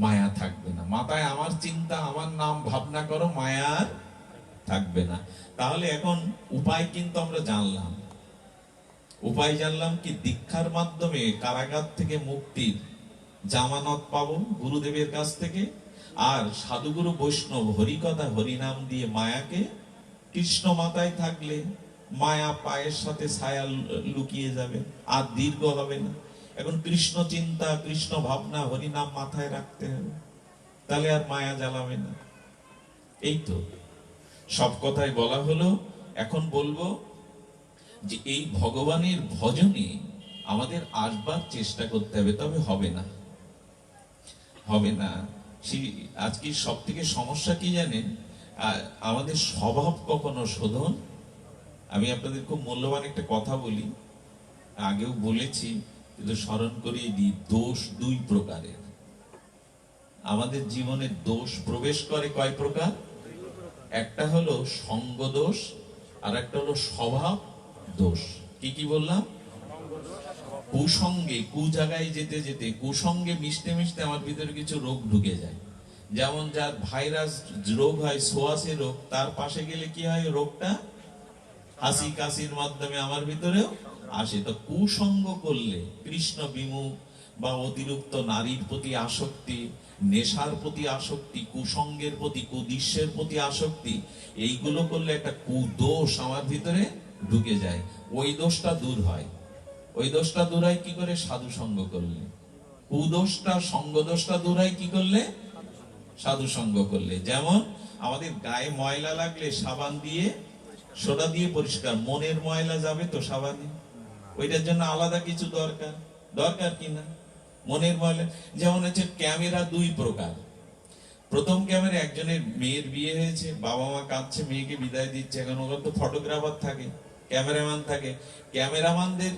মায়া থাকবে না। মাথায় আমার চিন্তা, আমার নাম ভাবনা করো, মায়া আর থাকবে না। তাহলে এখন উপায় কিন্তু আমরা জানলাম। উপায় জানলাম কি? দীক্ষার মাধ্যমে কারাগার থেকে মুক্তির জামানত পাবো গুরুদেবের কাছ থেকে। আর সাধুগুরু বৈষ্ণব হরিকথা হরিনাম দিয়ে মায়াকে, কৃষ্ণ মাথায় থাকলে মায়া পায়ের সাথে ছায়া লুকিয়ে যাবে, আর দীর্ঘ হবে না। এখন কৃষ্ণ চিন্তা, কৃষ্ণ ভাবনা, হরিনাম মাথায় রাখতে হবে, তাহলে আর মায়া জ্বালাবে না। এই তো সব কথাই বলা হলো। এখন বলবো যে এই ভগবানের ভজনে আমাদের আসবার চেষ্টা করতে হবে, তবে হবে না, হবে না। আজকে সব থেকে সমস্যা কি জানেন? আমাদের স্বভাব কখনো শোধন। আমি আপনাদের খুব মূল্যবান একটা কথা বলি, আগেও বলেছি কিন্তু স্মরণ করিয়ে দিই। দোষ দুই প্রকারের। আমাদের জীবনে দোষ প্রবেশ করে কয় প্রকার? একটা হলো সঙ্গ দোষ, আর একটা হলো স্বভাব দোষ। কি কি বললাম? কুসঙ্গে, কু জায়গায় যেতে যেতে, কুসঙ্গে মিশতে মিশতে আমার ভিতরে কিছু রোগ ঢুকে যায়। যেমন যার ভাইরাস রোগ হয়, সোয়াসে রোগ, তার পাশে গেলে কি হয়? রোগটা হাসি কাশির মাধ্যমে আমার ভিতরেও আসে। তো কুসঙ্গ করলে, কৃষ্ণ বিমুখ বা অতিরিক্ত নারীর প্রতি আসক্তি, নেশার প্রতি আসক্তি, কুসঙ্গের প্রতি, কুদৃশ্যের প্রতি আসক্তি, এইগুলো করলে একটা কুদোষ আমার ভিতরে ঢুকে যায়। ওই দোষটা দূর হয়। ওই দোষটা দূর হয় কি করে? সাধু সঙ্গ করলে। কুদোষটা, সঙ্গ দোষটা দূর হয় কি করলে? সাধু সঙ্গ করলে। যেমন আমাদের গায়ে ময়লা লাগলে সাবান দিয়ে, সোডা দিয়ে পরিষ্কার। মনের ময়লা যাবে তো সাবানে? ওইটার জন্য আলাদা কিছু দরকার, দরকার কিনা? মনের ময়লা। যেমন হচ্ছে ক্যামেরা দুই প্রকার। প্রথম ক্যামেরা, একজনের মেয়ের বিয়ে হয়েছে, বাবা মা কাঁদছে, মেয়েকে বিদায় দিচ্ছে, এখন ওরা তো ফটোগ্রাফার থাকে, ক্যামেরাম্যান থাকে। ক্যামেরাম্যানদের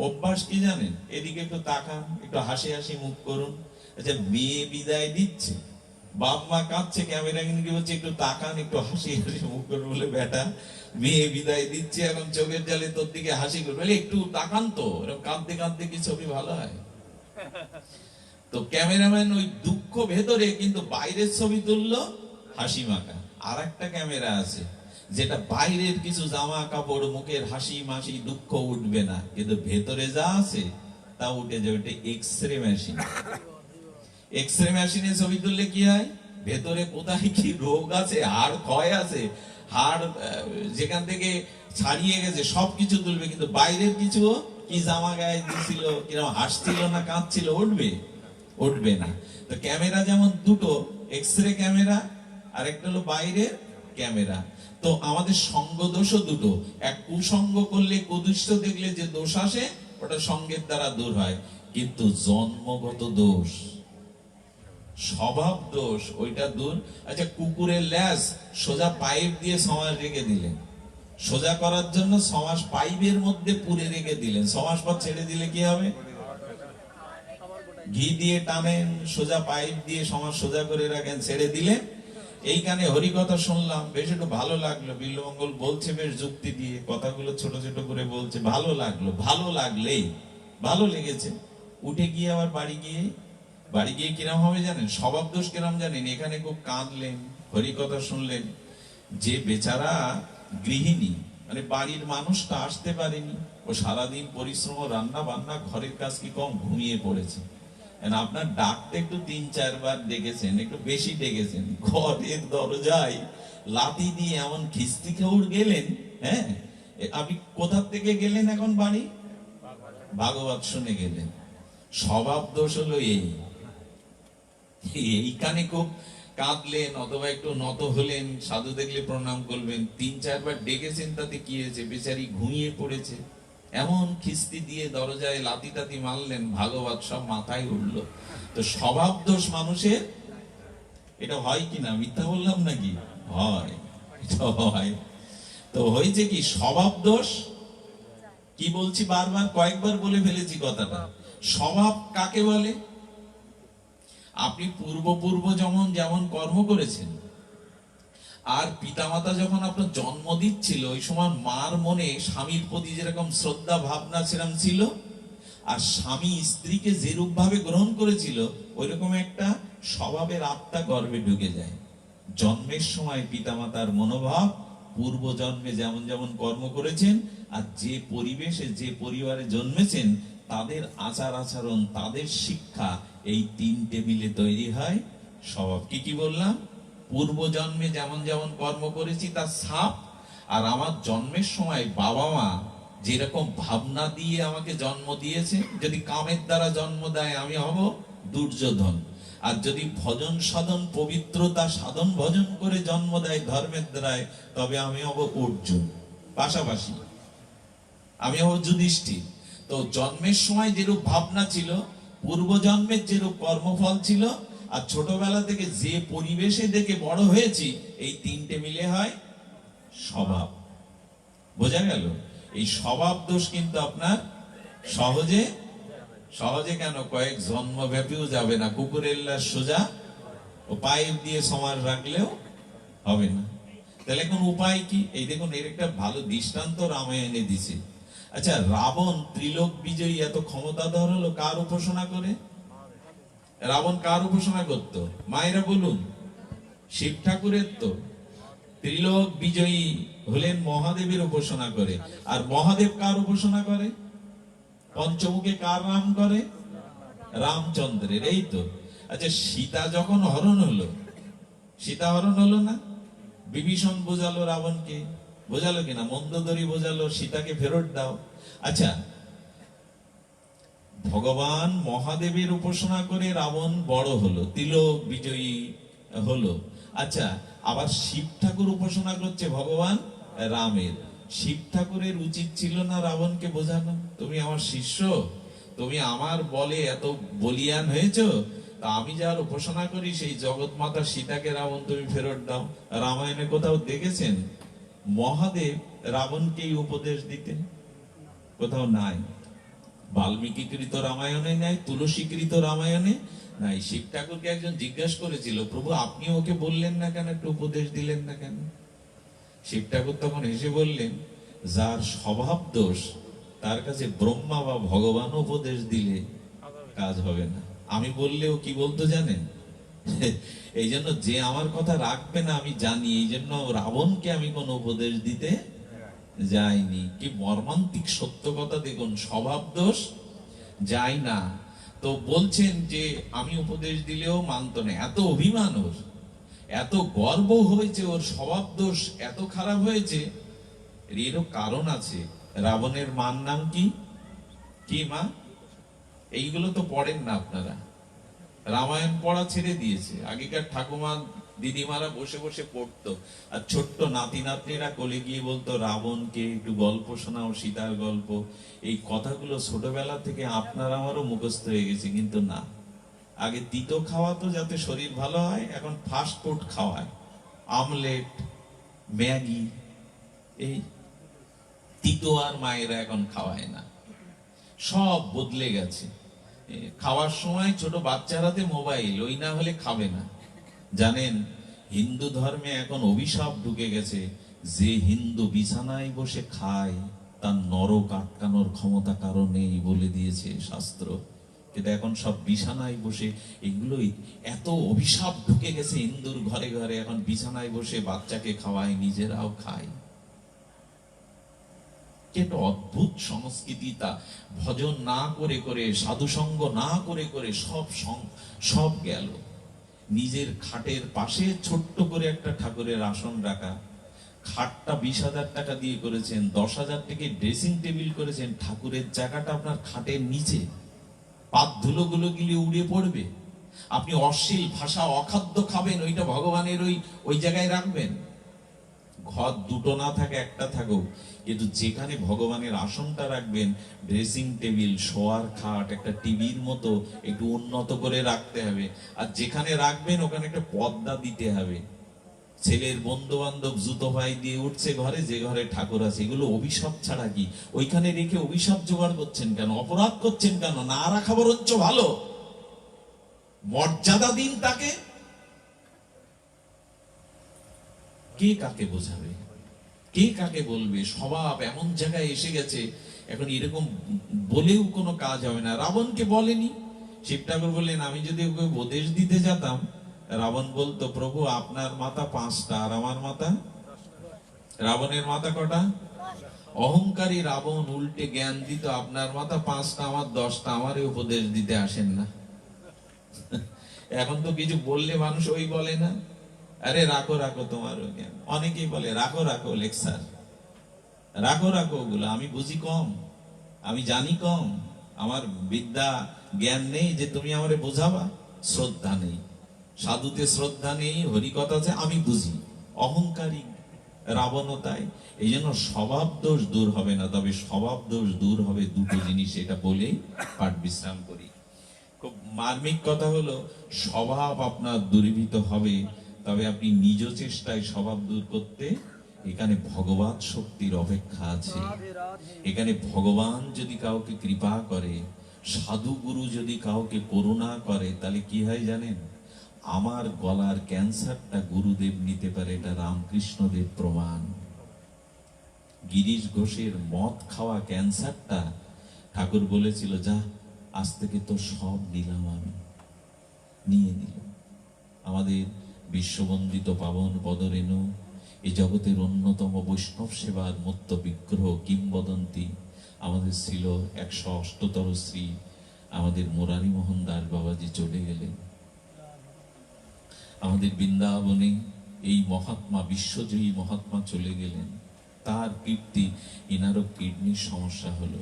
অভ্যাস কি জানেন? এদিকে একটু তাকান, একটু হাসি হাসি মুখ করুন। আচ্ছা, মেয়ে বিদায় দিচ্ছে, বাপ মা কাঁদছে, ক্যামেরাম্যানকে বলছে একটু তাকান, একটু হাসি হাসি মুখ করুন। বলে বেটা, মেয়ে বিদায় দিচ্ছে, এখন চোখের জালে তোর দিকে হাসি করবে, বলে একটু তাকান তো, এরকম কাঁদতে কাঁদতে কি ছবি ভালো হয়? তো ক্যামেরাম্যান ওই দুঃখ ভেতরে, কিন্তু বাইরের ছবি তুললো হাসি মাখা। আর একটা ক্যামেরা আছে যেটা বাইরের কিছু জামা কাপড়, মুখের হাসি মাসি, দুঃখ উঠবে না, কিন্তু ভেতরে যা আছে তা উঠে যাবে। ওটা এক্সরে মেশিন। এক্সরে মেশিনে ছবি তুললে কি হয়? ভেতরে কোথায় কি রোগ আছে, হাড় ক্ষয় আছে, হাড় যেখান থেকে ছাড়িয়ে গেছে, সবকিছু তুলবে, কিন্তু বাইরের কিছু, কি জামা গায়ে দিছিল, কিরকম হাসছিল না কাঁদছিল, উঠবে না। তো ক্যামেরা যেমন দুটো, এক্সরে ক্যামেরা আর একটা হলো বাইরের ক্যামেরা। তো আমাদের সঙ্গ দোষও দুটো। এক, কুসঙ্গ করলে, কুদৃষ্ট দেখলে যে দোষ আসে, ওটা সঙ্গের দ্বারা দূর হয়। কিন্তু জন্মগত দোষ, স্বভাব দোষ, ওইটা দূর। আচ্ছা, কুকুরের ল্যাজ সোজা পাইপ দিয়ে সমাজ রেখে দিলেন, সোজা করার জন্য সমাজ পাইপের মধ্যে পুরে রেখে দিলেন, সমাজ পর ছেড়ে দিলে কি হবে? ঘি দিয়ে টানেন, সোজা পাইপ দিয়ে সমাজ সোজা করে রাখেন, ছেড়ে দিলেন। এইখানে হরিকথা শুনলাম, বেশ একটু ভালো লাগলো, বিল্লমঙ্গল বলছে বেশ যুক্তি দিয়ে, কথাগুলো ছোট ছোট করে বলছে, ভালো লাগলো। ভালো লাগলেই, ভালো লেগেছে, উঠে গিয়ে আবার বাড়ি গিয়ে কিরম হবে জানেন? স্বভাব দোষ কিরম জানেন? এখানে খুব কাঁদলেন, হরিকথা শুনলেন, যে বেচারা গৃহিণী, মানে বাড়ির মানুষটা আসতে পারেনি, ও সারাদিন পরিশ্রম, রান্না বান্না, ঘরের কাজ কি কম, ঘুমিয়ে পড়েছে। আপনার ডাকতে একটু ৩-৪ বার ডেকেছেন, একটু বেশি ডেকেছেন, ঘরের দরজায় লাথি দিয়ে এমন খিস্তি খেউড় গেলেন। হ্যাঁ, আপনি কোথা থেকে গেলেন? এখন বাড়ি ভাগবত শুনে গেলেন। স্বভাব দোষ হলো এইখানে খুব কাঁদলেন, অথবা একটু নত হলেন, সাধু দেখলে প্রণাম করবেন, ৩-৪ বার ডেকেছেন, তাতে কি হয়েছে? বেচারি ঘুমিয়ে পড়েছে, এমন খিস্তি দিয়ে দরজায় লাথি টাতি মারলেন, ভাগবত সব মাথায় উঠলো। তো স্বভাব দোষ মানুষের, এটা হয় কিনা? মিথ্যা বললাম নাকি? হয়, এটা হয়। তো হয়েছে কি? স্বভাব দোষ কি বলছি, বারবার কয়েকবার বলে ফেলেছি কথাটা। স্বভাব কাকে বলে? আপনি পূর্ব যেমন কর্ম করেছেন, আর পিতামাতা যখন আপনার জন্ম দিচ্ছিল, ওই সময় মার মনে স্বামীর প্রতি যেরকম শ্রদ্ধা ভাবনা সেরকম ছিল, আর স্বামী স্ত্রীকে যেরূপ ভাবে গ্রহণ করেছিল, ওই রকম একটা স্বভাবের আত্মা গর্ভে ঢুকে যায়। জন্মের সময় পিতামাতার মনোভাব, পূর্ব জন্মে যেমন যেমন কর্ম করেছেন, আর যে পরিবেশে, যে পরিবারে জন্মেছেন, তাদের আচার আচরণ, তাদের শিক্ষা, এই তিনটে মিলে তৈরি হয় স্বভাব। কি বললাম? পূর্ব জন্মে যেমন যেমন কর্ম করেছি তার ছাপ, আর আমার জন্মের সময় বাবা মা যেরকম ভাবনা দিয়ে আমাকে জন্ম দিয়েছে। যদি কামের দ্বারা জন্ম দেয়, আমি হব দুর্যোধন। আর যদি ভজন সাধন, পবিত্রতা সাধন ভজন করে জন্ম দেয় ধর্মের দ্বারায়, তবে আমি হব অর্জুন। পাশাপাশি আমি হব যুধিষ্ঠির। তো জন্মের সময় যেরূপ ভাবনা ছিল, পূর্ব জন্মের যেরূপ কর্মফল ছিল, আর ছোটবেলা থেকে যে পরিবেশে দেখে বড় হয়েছি, এই তিনটে মিলে হয় স্বভাব। বোঝা গেল? এই স্বভাব দোষ কিন্তু আপনার সহজে কেন, কয়েক জন্ম ব্যাপীও যাবে না। কুকুরের লাশ সোজা ও পাইপ দিয়ে সমাজ রাখলেও হবে না। তাহলে এখন উপায় কি? এই দেখুন, এর একটা ভালো দৃষ্টান্ত রামায়ণে দিছে। আচ্ছা, রাবণ ত্রিলোক বিজয়ী এত ক্ষমতাধর হলো কার উপাসনা করে? রাবণ কার উপাসনা করত? মায়েরা বলুন, শিব ঠাকুরের। তো ত্রিলোক বিজয়ী হলেন মহাদেবের উপাসনা করে। আর মহাদেব কার উপাসনা করে? পঞ্চমুখে কার নাম করে? রামচন্দ্রের। এই তো। আচ্ছা, সীতা যখন হরণ হলো, সীতা হরণ হলো না? বিভীষণ বোঝালো রাবণকে, বোঝালো কিনা? মন্দোদরি বোঝালো, সীতাকে ফেরত দাও। আচ্ছা, ভগবান মহাদেবের উপাসনা করে রাবণ বড় হলো, তিলক বিজয়ী হলো। আচ্ছা, আবার শিব ঠাকুর উপাসনা করছে ভগবান রামের। শিব ঠাকুরের উচিত ছিল না রাবণকে বোঝানো, তুমি আমার শিষ্য, তুমি আমার বলে এত বলিয়ান হয়েছো, তা আমি যার উপাসনা করি সেই জগৎ মাতা সীতাকে রাবণ তুমি ফেরত দাও। রামায়ণে কোথাও দেখেছেন মহাদেব রাবণকেই উপদেশ দিতেন? কোথাও নাই। বাল্মীকি কৃত রামায়ণে নাই, তুলসী কৃত রামায়ণে নাই। শিব ঠাকুরকে একজন জিজ্ঞাসা করেছিল, প্রভু আপনি ওকে বললেন না কেন, একটু উপদেশ দিলেন না কেন? শিব ঠাকুর তখন হেসে বললেন, যার স্বভাব দোষ তার কাছে ব্রহ্মা বা ভগবান উপদেশ দিলে কাজ হবে না। আমি বললেও কি বলতো জানেন? এই জন্য যে আমার কথা রাখবে না আমি জানি, এই জন্য রাবণকে আমি কোন উপদেশ দিতে যাইনি। কি মর্মান্তিক সত্য কথা দেখুন, স্বভাব দোষ যায় না। তো বলছেন যে আমি উপদেশ দিলেও মানত না, এত অভিমান ওর, এত গর্ব হয়েছে, ওর স্বভাব দোষ এত খারাপ হয়েছে। এরও কারণ আছে। রাবণের মার নাম কি? কি মা? এইগুলো তো পড়েন না আপনারা, রামায়ণ পড়া ছেড়ে দিয়েছে। আগেকার ঠাকুমা দিদিমারা বসে বসে পড়তো, আর ছোট্ট নাতি নাতনিরা কোলে গিয়ে বলতো, রাবণকে একটু গল্প শোনাও, সীতার গল্প। এই কথাগুলো ছোটবেলা থেকে আপনার আমারও মুখস্থ হয়ে গেছে, কিন্তু না। আগে তিতো খাওয়াতো যাতে শরীর ভালো হয়, এখন ফাস্ট ফুড খাওয়ায়, আমলেট, ম্যাগি। এই তিতো আর মায়েরা এখন খাওয়ায় না, সব বদলে গেছে। খাওয়ার সময় ছোট বাচ্চারাতে মোবাইল, ওই না হলে খাবে না। জানেন হিন্দু ধর্মে এখন অভিশাপ ঢুকে গেছে, যে হিন্দু বিছানায় বসে খায় তার নরক আটকানোর ক্ষমতা কারো নেই বলে দিয়েছে শাস্ত্র। কিন্তু এখন সব বিছানায় বসে, এগুলোই এত অভিশাপ ঢুকে গেছে হিন্দুর ঘরে ঘরে, এখন বিছানায় বসে বাচ্চাকে খাওয়ায়, নিজেরাও খায়। একটা অদ্ভুত সংস্কৃতি। তা ভজন না করে করে, সাধুসঙ্গ না করে করে সব গেল। নিজের খাটের পাশে ছোট্ট করে একটা ঠাকুরের আসন রাখা, খাটটা 20,000 টাকা দিয়ে করেছেন, 10,000 টাকা ড্রেসিং টেবিল করেছেন, ঠাকুরের জায়গাটা আপনার খাটের নিচে, পাত ধুলো গুলো গিলে উড়ে পড়বে। আপনি অশ্লীল ভাষা, অখাদ্য খাবেন, ওইটা ভগবানের ওই জায়গায় রাখবেন। ঘর দুটো না থাকে, একটা থাকুক, কিন্তু যেখানে ভগবানের আসনটা রাখবেন, ড্রেসিং টেবিল, শোয়ার খাট, একটা টিভির মতো একটু উন্নত করে রাখতে হবে। আর যেখানে রাখবেন ওখানে একটা পর্দা দিতে হবে। ছেলের বন্ধু বান্ধব জুতো ভাই দিয়ে উঠছে ঘরে, যে ঘরে ঠাকুর আছে, এগুলো অভিশাপ ছাড়া কি? ওইখানে রেখে অভিশাপ জোগাড় করছেন কেন? অপরাধ করছেন কেন? না রাখা বরঞ্চ ভালো, মর্যাদা দিন তাকে। কে কাকে বোঝাবে, কে কাকে বলবে? স্বভাব এমন জায়গায় এসে গেছে, এখন এরকম বলেও কোনো কাজ হবে না। রাবণকে বলেনি। শিব ঠাকুর বললেন, আমি যদি ওকে উপদেশ দিতে যেতাম, রাবণ বলতো, প্রভু আপনার মাথা 5টা আর আমার মাথা। রাবণের মাথা কটা? অহংকারী রাবণ উল্টে জ্ঞান দিত, আপনার মাথা 5টা আমার 10টা, আমারে উপদেশ দিতে আসেন না। এখন তো কিছু বললে মানুষ ওই বলে না, আরে রাখো রাখো তোমার জ্ঞান। অনেকেই বলে রাখো রাখো লেকচার, রাখো রাখো ওগুলো, আমি বুঝি কম, আমি জানি কম, আমার বিদ্যা জ্ঞান নেই যে তুমি আমারে বোঝাবা। শ্রদ্ধা নেই, সাধুতে শ্রদ্ধা নেই, হরিকথাতে আমি বুঝি। অহংকারী রাবণও তাই। এই জন্য স্বভাব দোষ দূর হবে না, তবে স্বভাব দোষ দূর হবে দুটো জিনিস, এটা বলেই পাঠ বিশ্রাম করি। খুব মার্মিক কথা হলো, স্বভাব আপনার দূরীভূত হবে, তবে আপনি নিজ চেষ্টায় স্বভাব দূর করতে, এখানে ভগবত শক্তির অপেক্ষা আছে। এখানে ভগবান যদি কাউকে কৃপা করে, সাধু গুরু যদি কাউকে করুণা করে, তাহলে কি হয় জানেন? আমার গলার ক্যান্সারটা গুরুদেব নিতে পারে, এটা রামকৃষ্ণদেব প্রমাণ। গিরিশ ঘোষের মদ খাওয়া ক্যান্সারটা ঠাকুর বলেছিল, যা আজ থেকে তো সব নিলাম, আমি নিয়ে নিল। আমাদের বিশ্ববন্দিত পাবন পদরেণু, এই জগতের অন্যতম বৈষ্ণব সেবার মূর্ত বিগ্রহ, কিংবদন্তি আমাদের ছিল 108তর শ্রী আমাদের মুরারি মোহন দাস বাবাজি চলে গেলেন। আমাদের বৃন্দাবনে এই মহাত্মা, বিশ্বজয়ী মহাত্মা চলে গেলেন। তার কীর্তি, ইনারও কিডনির সমস্যা হলো,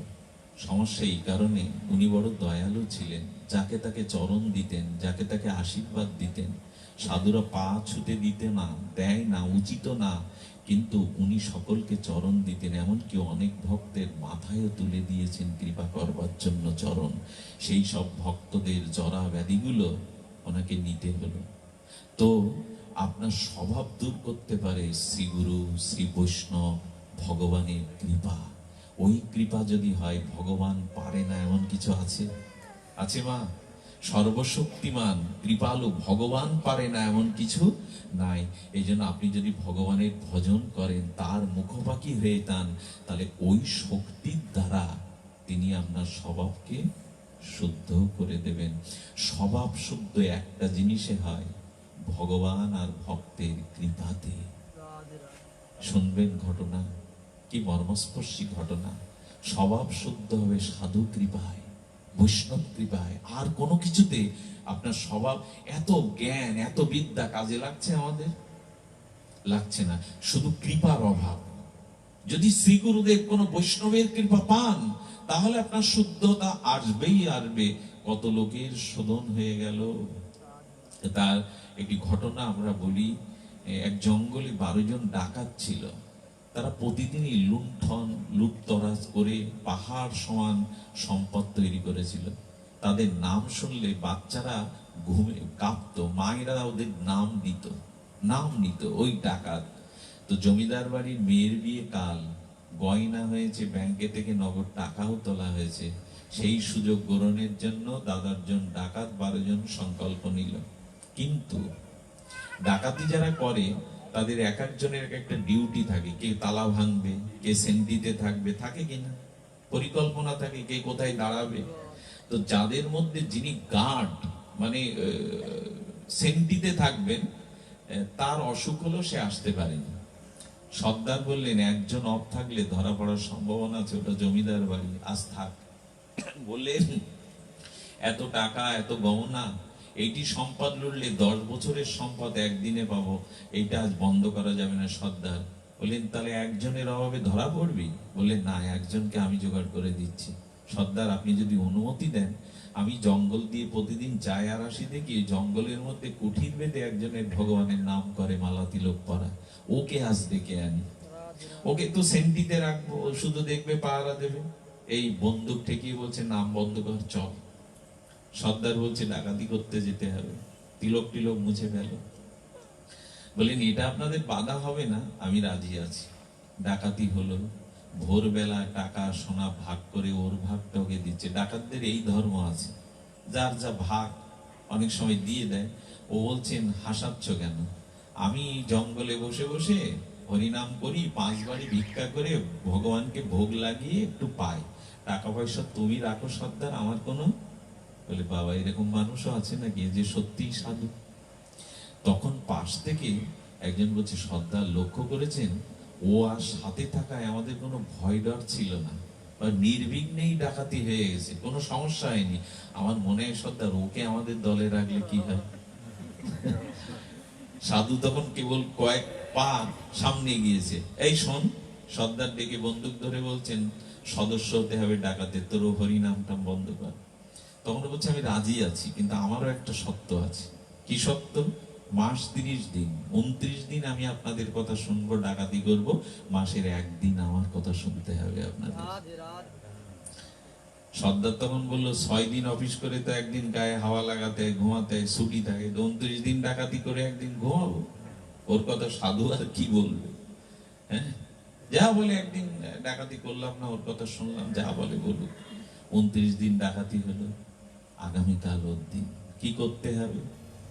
সমস্যা এই কারণে, উনি বড় দয়ালু ছিলেন, যাকে তাকে চরণ দিতেন, যাকে তাকে আশীর্বাদ দিতেন। সাধুরা পা ছুতে দিতে না, দেয় না, উচিত না, কিন্তু উনি সকলকে চরণ দিতেন। এমনকি অনেক ভক্তের মাথায়ও তুলে দিয়েছেন কৃপা করবার জন্য চরণ। সেই সব ভক্তদের জরা ব্যাধিগুলো ওনাকে নিতে হলো। তো আপনার স্বভাব দূর করতে পারে শ্রী গুরু, শ্রী বৈষ্ণব, ভগবানের কৃপা। ওই কৃপা যদি হয়, ভগবান পারে না এমন কিছু আছে? আছে মা? সর্বশক্তিমান কৃপালু ভগবান পারে না এমন কিছু নাই। এই জন্য আপনি যদি ভগবানের ভজন করেন, তার মুখপাখি হয়ে যান, তাহলে ওই শক্তির দ্বারা তিনি আপনার স্বভাবকে শুদ্ধ করে দেবেন। স্বভাব শুদ্ধ একটা জিনিসে হয়, ভগবান আর ভক্তের কৃপাতে। শুনবেন ঘটনা, কি মর্মস্পর্শী ঘটনা। স্বভাব শুদ্ধ হবে সাধু কৃপায়, বৈষ্ণব কৃপায়। আর কোনো কিছুতে আপনার স্বভাব, এত জ্ঞান, এত বিদ্যা কাজে লাগছে আমাদের? লাগছে না, শুধু কৃপার অভাব। যদি শ্রী গুরুদেব কোন বৈষ্ণবের কৃপা পান, তাহলে আপনার শুদ্ধতা আসবেই আসবে। কত লোকের শোধন হয়ে গেল। তার একটি ঘটনা আমরা বলি। এক জঙ্গলে 12 জন ডাকাত ছিল। তারা প্রতিদিনই লুণ্ঠন লুটতরাজ করে পাহাড় সমান সম্পদ তৈরি করেছিল। তাদের নাম শুনলে বাচ্চারা ঘুমে কাঁপতো, মায়েরা ওদের নাম নিত ওই ডাকাত। তো জমিদার বাড়ির মেয়ের বিয়ে কাল, গয়না হয়েছে, ব্যাংকে থেকে নগদ টাকাও তোলা হয়েছে। সেই সুযোগ গ্রহণের জন্য দাদার জন ডাকাত 12 জন সংকল্প নিল। কিন্তু ডাকাতি যারা করে, তাদের এক একজনের এক একটা ডিউটি থাকে। কে তালা ভাঙবে, কে সেন্টিতে থাকবে, থাকে কিনা পরিকল্পনা থাকে, কে কোথায় দাঁড়াবে। তো যাদের মধ্যে যিনি গার্ড, মানে সেন্টিতে থাকবেন, তার অসুখ হলো, সে আসতে পারেনি। সর্দার বললেন, একজন অফ থাকলে ধরা পড়ার সম্ভাবনা আছে, ওটা জমিদার বাড়ি, আজ থাক। বললেন, এত টাকা, এত গহনা, এইটি সম্পদ লুটলে 10 বছরের সম্পদ একদিনে পাবো, এইটা আজ বন্ধ করা যাবে না। সর্দার বললেন, তাহলে একজনের অভাবে ধরা পড়বি? বললেন, না, একজনকে আমি জোগাড় করে দিচ্ছি। সর্দার, আপনি যদি অনুমতি দেন, আমি জঙ্গল দিয়ে প্রতিদিন যাই আর আসি, দেখি জঙ্গলের মধ্যে কুঠির বেঁধে একজনের ভগবানের নাম করে, মালা তিলক পরা, ওকে আজ ডেকে আনি। ওকে তো সেন্টিতে রাখবো, ও শুধু দেখবে, পাহারা দেবে। এই বন্দুক ঠেকিয়ে বলছে, নাম বন্ধ কর, চল। সর্দার বলছে, ডাকাতি করতে যেতে হবে। তিলক টিলক মুছে ফেল। বলেন, এটা আপনাদের বাধা হবে না? আমি রাজি আছি। ডাকাতি হলো। ভোরবেলা টাকা সোনা ভাগ করে ওর ভাগটা ওকে দিচ্ছে। ডাকাতদের এই ধর্ম আছে, যার যা ভাগ অনেক সময় দিয়ে দেয়। ও বলছেন, হাসাচ্ছ কেন? আমি জঙ্গলে বসে বসে হরিনাম করি, 5 বাড়ি ভিক্ষা করে ভগবানকে ভোগ লাগিয়ে একটু পাই। টাকা পয়সা তুমি রাখো সর্দার, আমার কোনো। বলে, বাবা, এরকম মানুষও আছে নাকি যে সত্যি সাধু? তখন পাশ থেকে একজন বলছে, সর্দার লক্ষ্য করেছেন, ও আর সাথে থাকায় আমাদের কোনো ভয় ডর ছিল না, বা নির্বিঘ্নেই ডাকাতি হয়ে গেছে, কোনো সমস্যা হয়নি। আমার মনে হয় সর্দার, ওকে আমাদের দলে রাখলে কি হয়। সাধু তখন কেবল কয়েক পা সামনে গিয়েছে। এই শোন, সর্দার ডেকে বন্দুক ধরে বলছেন, সদস্য হতে হবে ডাকাতের, তোর হরিনামটা বন্ধ কর। তখন বলছে, আমি রাজি আছি, কিন্তু আমারও একটা শর্ত আছে। কি শর্ত? মাস 30 দিন, 29 দিন আমি আপনাদের কথা শুনবো, ডাকাতি করব, মাসের 1 দিন আমার কথা শুনতে হবে আপনাদের। সর্দার তখন বললো, 6 দিন অফিস করে তো একদিন গায়ে হাওয়া লাগাতে, ঘুমাতে ছুটি থাকে, 29 দিন ডাকাতি করে একদিন ঘুমাবো? ওর কথা সাধু আর কি বলবে? হ্যাঁ, যা বলে, একদিন ডাকাতি করলাম না, ওর কথা শুনলাম, যা বলে বলুক। 29 দিন ডাকাতি হলো। আগামীকাল ওর দিন। কি করতে হবে?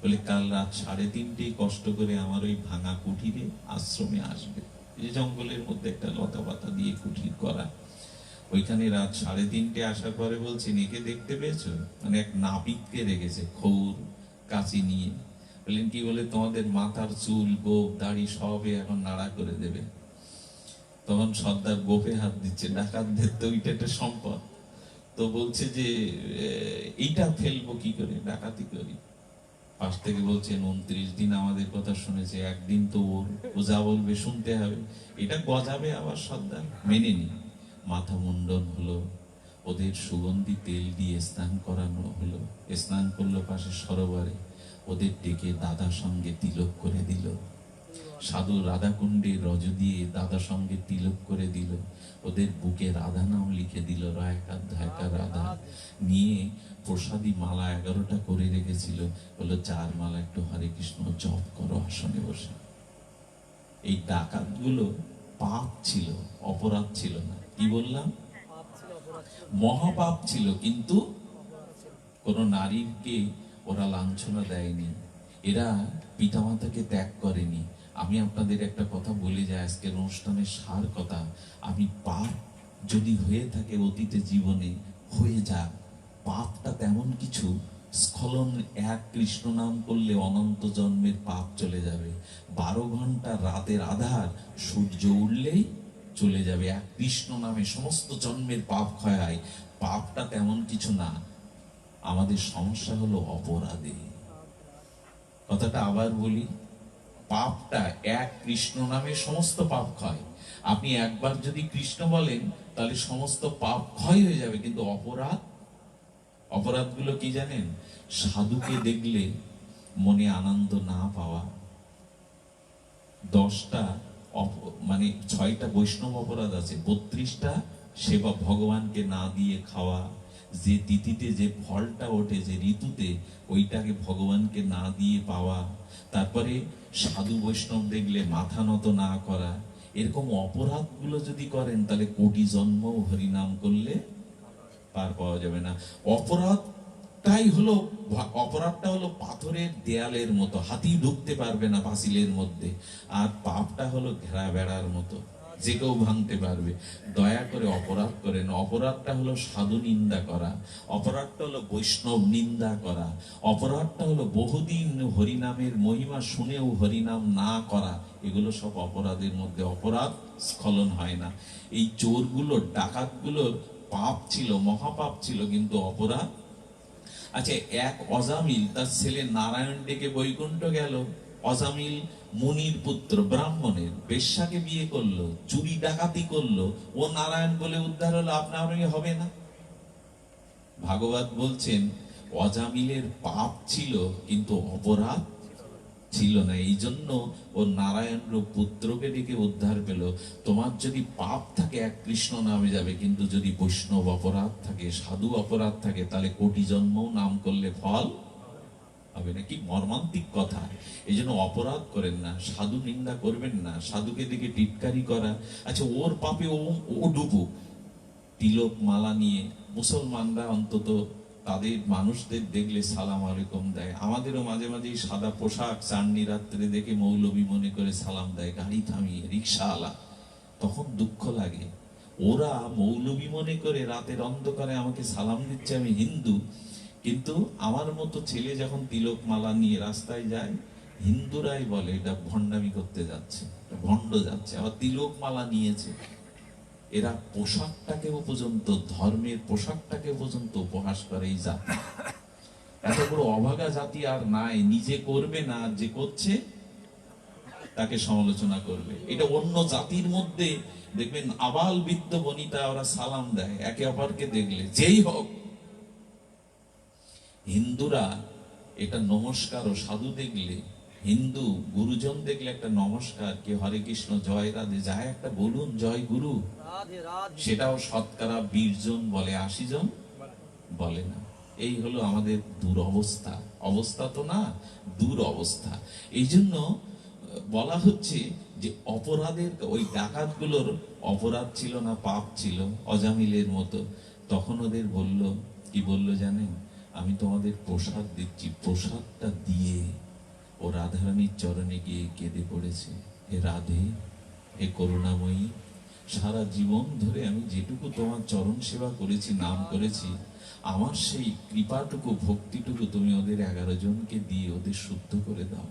বলে, কাল রাত 3:30 কষ্ট করে আমার ওই ভাঙা কুঠিরে আশ্রমে আসবে। এই জঙ্গলের মধ্যে একটা লতা পাতা দিয়ে কুঠির করা, ওইখানে রাত 3:30 আসার পরে বলছেন, একে দেখতে পেয়েছো? মানে এক নাপিতকে রেখেছে, খৌর কাঁচি নিয়ে। বললেন, কি? বলে, তোমাদের মাথার চুল, গোপ, দাড়ি সবে এখন নাড়া করে দেবে। তখন সর্দার গোপে হাত দিচ্ছে, ডাকাতদের তো ওইটা একটা সম্পদ। তো বলছে যে, এইটা ফেলবো কি করে, ডাকাতি করি। পাশ থেকে বলছেন, 29 দিন আমাদের কথা শুনেছে, একদিন তো ও যা বলবে শুনতে হবে। এটা গজাবে আবার সর্দার, মেনে নি। মাথা মুন্ডন হলো, ওদের সুগন্ধি তেল দিয়ে স্নান করানো হলো, স্নান করলো পাশে সরোবরে, ওদের ডেকে দাদা সঙ্গে তিলক করে দিল। সাধু রাধাকুণ্ডে রজ দিয়ে দাদা সঙ্গে তিলক করে দিল, ওদের বুকে রাধা নাম লিখে দিল, রায়কা ধায়কা রাধা নিয়ে প্রসাদী মালা 11টা করে রেখেছিল, বললো 4 মালা একটু হরে কৃষ্ণ জপ করো আসনে বসে। এই ডাকাতগুলো পাপ ছিল, অপরাধ ছিল না। কি বললাম? মহাপাপ ছিল, কিন্তু কোন নারীকে ওরা লাঞ্ছনা দেয়নি, এরা পিতামাতাকে ত্যাগ করেনি। আমি আপনাদের একটা কথা বলে যাই, আজকের অনুষ্ঠানের সার কথা, আমি পাপ যদি হয়ে থাকে অতীতে জীবনে, হয়ে যাক, পাপটা তেমন কিছু স্খলন, এক কৃষ্ণ নাম করলে অনন্ত জন্মের পাপ চলে যাবে। 12 ঘন্টা রাতের আধার সূর্য উঠলেই চলে যাবে। এক কৃষ্ণ নামে সমস্ত জন্মের পাপ ক্ষয় হয়। পাপটা তেমন কিছু না, আমাদের সমস্যা হলো অপরাধে। কথাটা আবার বলি, পাপটা এক কৃষ্ণ নামে সমস্ত পাপ ক্ষয়। আপনি একবার যদি কৃষ্ণ বলেন তাহলে সমস্ত পাপ ক্ষয় হয়ে যাবে, কিন্তু অপরাধগুলো কি জানেন? সাধুকে দেখলে মনে আনন্দ না পাওয়া, 10টা মানে 6টা বৈষ্ণব অপরাধ আছে, 32টা সেবা ভগবানকে না দিয়ে খাওয়া, যে তিথিতে যে ফলটা ওঠে যে ঋতুতে, ওইটাকে ভগবানকে না দিয়ে পাওয়া, তারপরে সাধু বৈষ্ণব দেখলে মাথা নত না করা। এরকম অপরাধগুলো যদি করেন তাহলে কোটি জন্ম হরিনাম করলে পার পাওয়া যাবে না। অপরাধটা হলো পাথরের দেয়ালের মতো, হাতি ঢুকতে পারবে না পাঁচিলের মধ্যে। আর পাপটা হলো ঘেরা বেড়ার মতো, যে কেউ ভাঙতে পারবে। দয়া করে অপরাধ করেন। অপরাধটা হলো সাধু নিন্দা করা, অপরাধটা হলো বৈষ্ণব নিন্দা করা, অপরাধটা হলো বহুদিন হরিনামের মহিমা শুনেও হরিনাম না করা। এগুলো সব অপরাধের মধ্যে। অপরাধ স্খলন হয় না। এই চোরগুলো, ডাকাতগুলোর পাপ ছিল, মহাপাপ ছিল, কিন্তু অপরাধ। আচ্ছা, এক অজামিল তার ছেলে নারায়ণ ডেকে বৈকুণ্ঠ গেল। অজামিল মুনির পুত্র, ব্রাহ্মণের, বেশ্যাকে বিয়ে করলো, চুরি ডাকাতি করলো, ও নারায়ণ বলে উদ্ধার হলো, আপনার হবে না? ভাগবত বলছেন অজামিলের পাপ ছিল কিন্তু অপরাধ ছিল না, এই জন্য ও নারায়ণ পুত্রকে ডেকে উদ্ধার পেল। তোমার যদি পাপ থাকে এক কৃষ্ণ নামে যাবে, কিন্তু যদি বৈষ্ণব অপরাধ থাকে, সাধু অপরাধ থাকে, তাহলে কোটি জন্মও নাম করলে ফল হবে না। কি মর্মান্তিক কথা! এই জন্য অপরাধ করেন না, সাধু নিন্দা করবেন না, সাধুকে দেখে টিটকারি করা। আচ্ছা, ওর পাপে ও ডুবুক। তিলক মালা নিয়ে মুসলমানরা অন্তত তাদের মানুষদের দেখলে সালাম আলাইকুম দেয়। আমাদেরও মাঝে মাঝে সাদা পোশাক চাঁদনি রাত্রে দেখে মৌলবী মনে করে সালাম দেয়, গাড়ি থামিয়ে, রিক্সাওয়ালা। তখন দুঃখ লাগে, ওরা মৌলবী মনে করে রাতের অন্ধকারে আমাকে সালাম দিচ্ছে, আমি হিন্দু। কিন্তু আমার মতো ছেলে যখন তিলক মালা নিয়ে রাস্তায় যায়, হিন্দুরাই বলে এটা ভণ্ডামি করতে যাচ্ছে, ভণ্ড যাচ্ছে, আবার তিলক মালা নিয়েছে। এরা পোশাকটাকেও পর্যন্ত, ধর্মের পোশাকটাকে পর্যন্ত উপহাস করে। এই জাতি এত বড় অভাগা জাতি আর নাই। নিজে করবে না, যে করছে তাকে সমালোচনা করবে। এটা অন্য জাতির মধ্যে দেখবেন আবাল বৃদ্ধ বনিতা ওরা সালাম দেয় একে অপরকে দেখলে, যেই হোক। হিন্দুরা এটা নমস্কার, ও সাধু দেখলে, হিন্দু গুরুজন দেখলে একটা নমস্কার, কে হরে কৃষ্ণ, জয় রাধে, যায় একটা বলুন জয় গুরু, সেটাও শতকরা 20 জন বলে, 80 জন বলে না। এই হলো আমাদের দুরবস্থা। অবস্থা তো না, দুরবস্থা। এই জন্য বলা হচ্ছে যে অপরাধের, ওই ডাকাতগুলোর অপরাধ ছিল না, পাপ ছিল, অজামিলের মতো। তখন ওদের বলল, কি বলল জানেন? আমি তোমাদের প্রসাদ দিচ্ছি। প্রসাদটা দিয়ে ও রাধারানীর চরণে গিয়ে কেঁদে পড়েছে, হে রাধে, হে করুণাময়ী, সারা জীবন ধরে আমি যেটুকু তোমার চরণ সেবা করেছি, নাম করেছি, আমার সেই কৃপাটুকু, ভক্তিটুকু তুমি ওদের 11 জনকে দিয়ে ওদের শুদ্ধ করে দাও।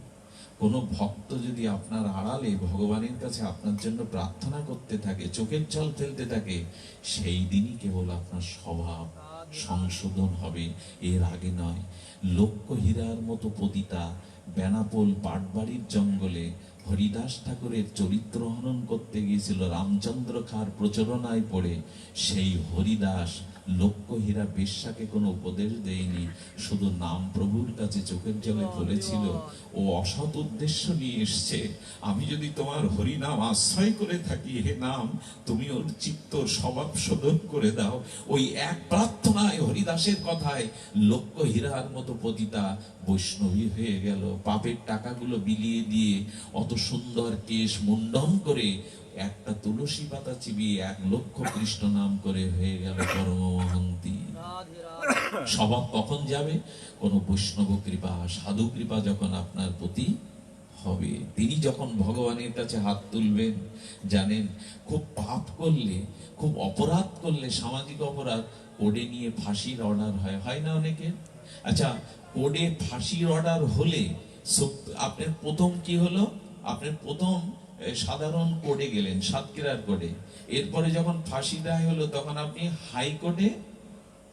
কোন ভক্ত যদি আপনার আড়ালে ভগবানের কাছে আপনার জন্য প্রার্থনা করতে থাকে, চোখের জল ফেলতে থাকে, সেই দিনই কেবল আপনার স্বভাব সংশোধন হবে, এর আগে নয়। লক্ষ্য হীরার মতো পতিতা বেনাপোল পাটবাড়ির জঙ্গলে হরিদাস ঠাকুরের চরিত্র হনন করতে গিয়েছিল রামচন্দ্র খার প্রচারণায় পড়ে। সেই হরিদাস লক্ষ্যহীরা বেশ্যাকে কোনো উপদেশ দেয়নি, শুধু নাম প্রভুর কাছে চোখের জলে বলেছিল, ও অসৎ উদ্দেশ্য নিয়ে এসছে, আমি যদি তোমার হরিনাম আশ্রয় করে থাকি, হে নাম তুমি ওর চিত্ত স্বভাব শোধন করে দাও। ওই এক প্রার্থনায়, হরিদাসের কথায় লক্ষ্যহীরার মতো পতিতা বৈষ্ণবী হয়ে গেল। পাপের টাকাগুলো বিলিয়ে দিয়ে অত সুন্দর কেশ মুন্ডন করে একটা তুলসী পাতা চিবিয়ে 1,00,000 কৃষ্ণ নাম করে হয়ে গেল পরমহন্তি। স্বভাব কখন যাবে? কোন বৈষ্ণব কৃপা, সাধু কৃপা যখন আপনার প্রতি হবে, তিনি যখন ভগবানের কাছে হাত তুলবেন। জানেন, খুব পাপ করলে, খুব অপরাধ করলে, সামাজিক অপরাধ, কোর্টে নিয়ে ফাঁসির অর্ডার হয় না অনেকের? আচ্ছা, কোর্টে ফাঁসির অর্ডার হলে আপনার প্রথম কি হলো? আপনার প্রথম সাধারণ কোর্টে গেলেন, সাতক্ষীরার কোর্টে। এরপরে যখন ফাঁসি রায় হলো, তখন আপনি হাইকোর্টে,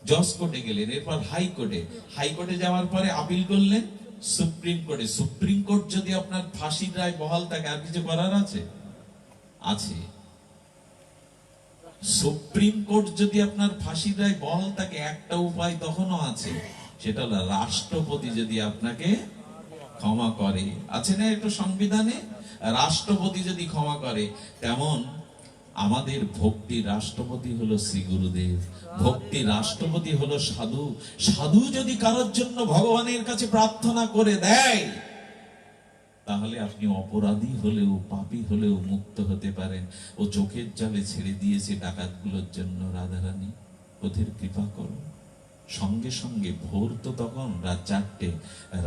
জজ কোর্টে গেলেন, এরপর হাইকোর্টে। হাইকোর্টে যাওয়ার পরে আপিল করলেন সুপ্রিম কোর্টে। সুপ্রিম কোর্ট যদি আপনার ফাঁসির রায় বহাল থাকে, আর কিছু করার আছে? আছে। সুপ্রিম কোর্ট যদি আপনার ফাঁসির রায় বহাল থাকে, একটা উপায় তখনও আছে, সেটা হলো রাষ্ট্রপতি যদি আপনাকে ক্ষমা করে। আছে না একটু সংবিধানে? রাষ্ট্রপতি যদি ক্ষমা করে। তেমন আমাদের ভক্তি রাষ্ট্রপতি হলো শ্রী গুরুদেব, ভক্তি রাষ্ট্রপতি হলো সাধু। সাধু যদি কারোর জন্য ভগবানের কাছে প্রার্থনা করে দেয়, তাহলে আপনি অপরাধী হলেও, পাপী হলেও মুক্ত হতে পারেন। ও চোখের জলে ছেড়ে দিয়েছে ডাকাতগুলোর জন্য, রাধারানী ওদের কৃপা করো। সঙ্গে সঙ্গে ভোর তো তখন রাত 4টে,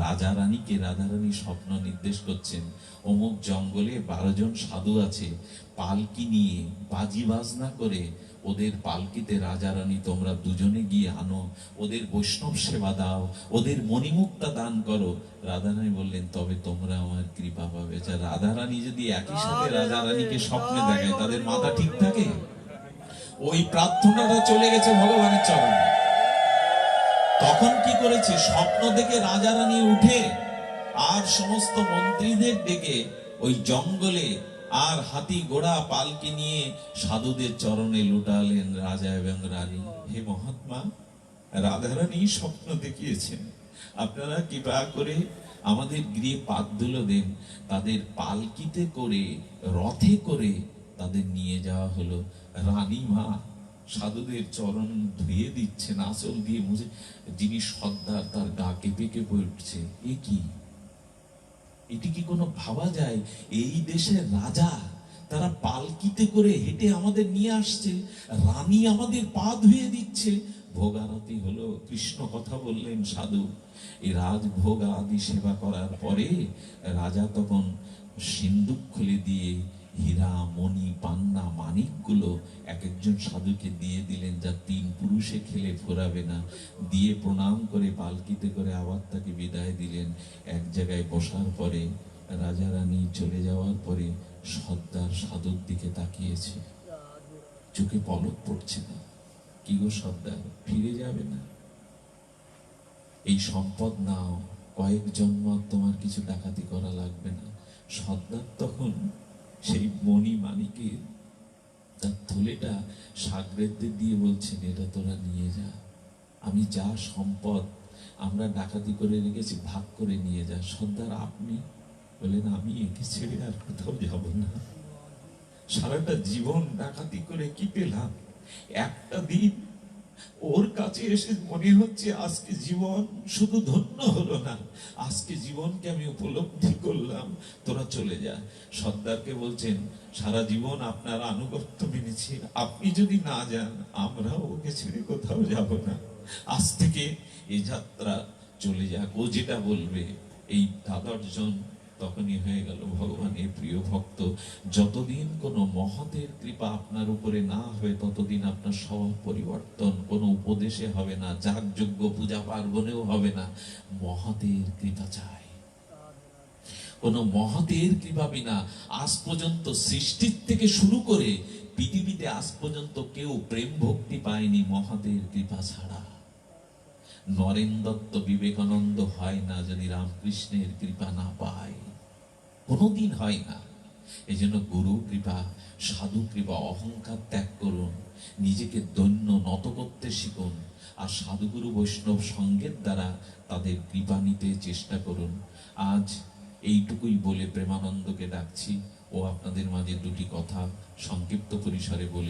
রাজারানীকে রাধারানী স্বপ্ন নির্দেশ করছেন, অমুক জঙ্গলে 12 জন সাধু আছে, পালকি নিয়ে বাজি বাজনা করে ওদের পালকিতে রাজারানী তোমরা দুজনে গিয়ে আনো, ওদের বৈষ্ণব সেবা দাও, ওদের মণিমুক্তা দান করো। রাধারানী বললেন, তবে তোমরা আমার কৃপা পাবে। যা রাধারানী যদি একই সাথে রাজারানীকে স্বপ্নে দেখায়, তাদের মাথা ঠিক থাকে? ওই প্রার্থনাটা চলে গেছে ভগবানের চরণে। তখন কি করেছে? স্বপ্ন দেখে রাজারানী উঠে আর সমস্ত মন্ত্রীদের ডেকে ওই জঙ্গলে আর হাতি ঘোড়া পালকি নিয়ে সাধুদের চরণে লুটালেন রাজা এবং রানী। হে মহাত্মা, রাধারানী স্বপ্ন দেখিয়েছেন, আপনারা কৃপা করে আমাদের গৃহে পাদধুলো দেন। তাদের পালকিতে করে, রথে করে তাদের নিয়ে যাওয়া হলো। রানী মা সাধুদের চরণ ধুয়ে দিচ্ছেন, আঁচল দিয়ে মুছে। যিনি সর্দার, তার গা কেঁপে কেঁপে উঠছে। এ কি? এটি কি কোনো ভাবা যায়? এই দেশের রাজা, তারা পালকিতে করে হেঁটে আমাদের নিয়ে আসছে, রানী আমাদের পা ধুয়ে দিচ্ছে। ভোগারতি হলো, কৃষ্ণ কথা বললেন সাধু। এই রাজভোগ আদি সেবা করার পরে রাজা তখন সিন্দুক খুলে দিয়ে হীরা, মণি, পান্না, মানিকগুলো এক একজন সাধুকে দিয়ে দিলেন, যা 3 পুরুষে খেলে ফোরাবে না। দিয়ে প্রণাম করে পালকিতে করে আবার তাকে বিদায় দিলেন। এক জায়গায় বসার পরে রাজা রানী চলে যাওয়ার পরে সর্দার সাধুর দিকে তাকিয়েছে, চোখে পলক পড়ছে না। কি গো সর্দার, ফিরে যাবে না? এই সম্পদ নাও, কয়েক জন্ম তোমার কিছু ডাকাতি করা লাগবে না। সর্দার তখন সেই মণি মানিকের তার থলেটা সাগরেদদের দিয়ে বলছেন, এটা তোরা নিয়ে যা, আমি যা সম্পদ আমরা ডাকাতি করে রেখেছি ভাগ করে নিয়ে যা। সর্দার আপনি? বলেন, আমি একে ছেড়ে আর কোথাও যাব না। সারাটা জীবন ডাকাতি করে কি পেলাম? একটা দিন ওর কাছে এসে মনে হচ্ছে আজকে জীবন শুধু ধন্য হলো না, আজকে জীবনকে আমি উপলব্ধি করলাম। তোরা চলে যা। সর্দারকে বলছেন, সারা জীবন আপনার আনুগত্য মেনেছি, আপনি যদি না যান আমরাও ওকে ছেড়ে কোথাও যাব না। আজ থেকে এই যাত্রা চলে যাক, ও যেটা বলবে। এই 12 জন তখনই হয়ে গেল ভগবানের প্রিয় ভক্ত। যতদিন কোনো মহতের কৃপা আপনার উপরে না হবে, ততদিন আপনার স্বভাব পরিবর্তন কোনো উপদেশে হবে না, যাগযজ্ঞ পূজা পার্বণেও হবে না। মহতের কৃপা চাই। কোন মহতের কৃপা বিনা আজ পর্যন্ত সৃষ্টির থেকে শুরু করে পৃথিবীতে আজ পর্যন্ত কেউ প্রেম ভক্তি পায়নি মহতের কৃপা ছাড়া। নরেন দত্ত, বিবেকানন্দ হয় না যদি রামকৃষ্ণের কৃপা না পায়। কোনোদিন হয় না। এই জন্য গুরু কৃপা, সাধু কৃপা, অহংকার ত্যাগ করুন, নিজেকে দৈন্য নত করতে শিখুন, আর সাধুগুরু বৈষ্ণব সঙ্গের দ্বারা তাদের কৃপা নিতে চেষ্টা করুন। আজ এইটুকুই বলে প্রেমানন্দকে ডাকছি, ও আপনাদের মাঝে দুটি কথা সংক্ষিপ্ত পরিসরে বলে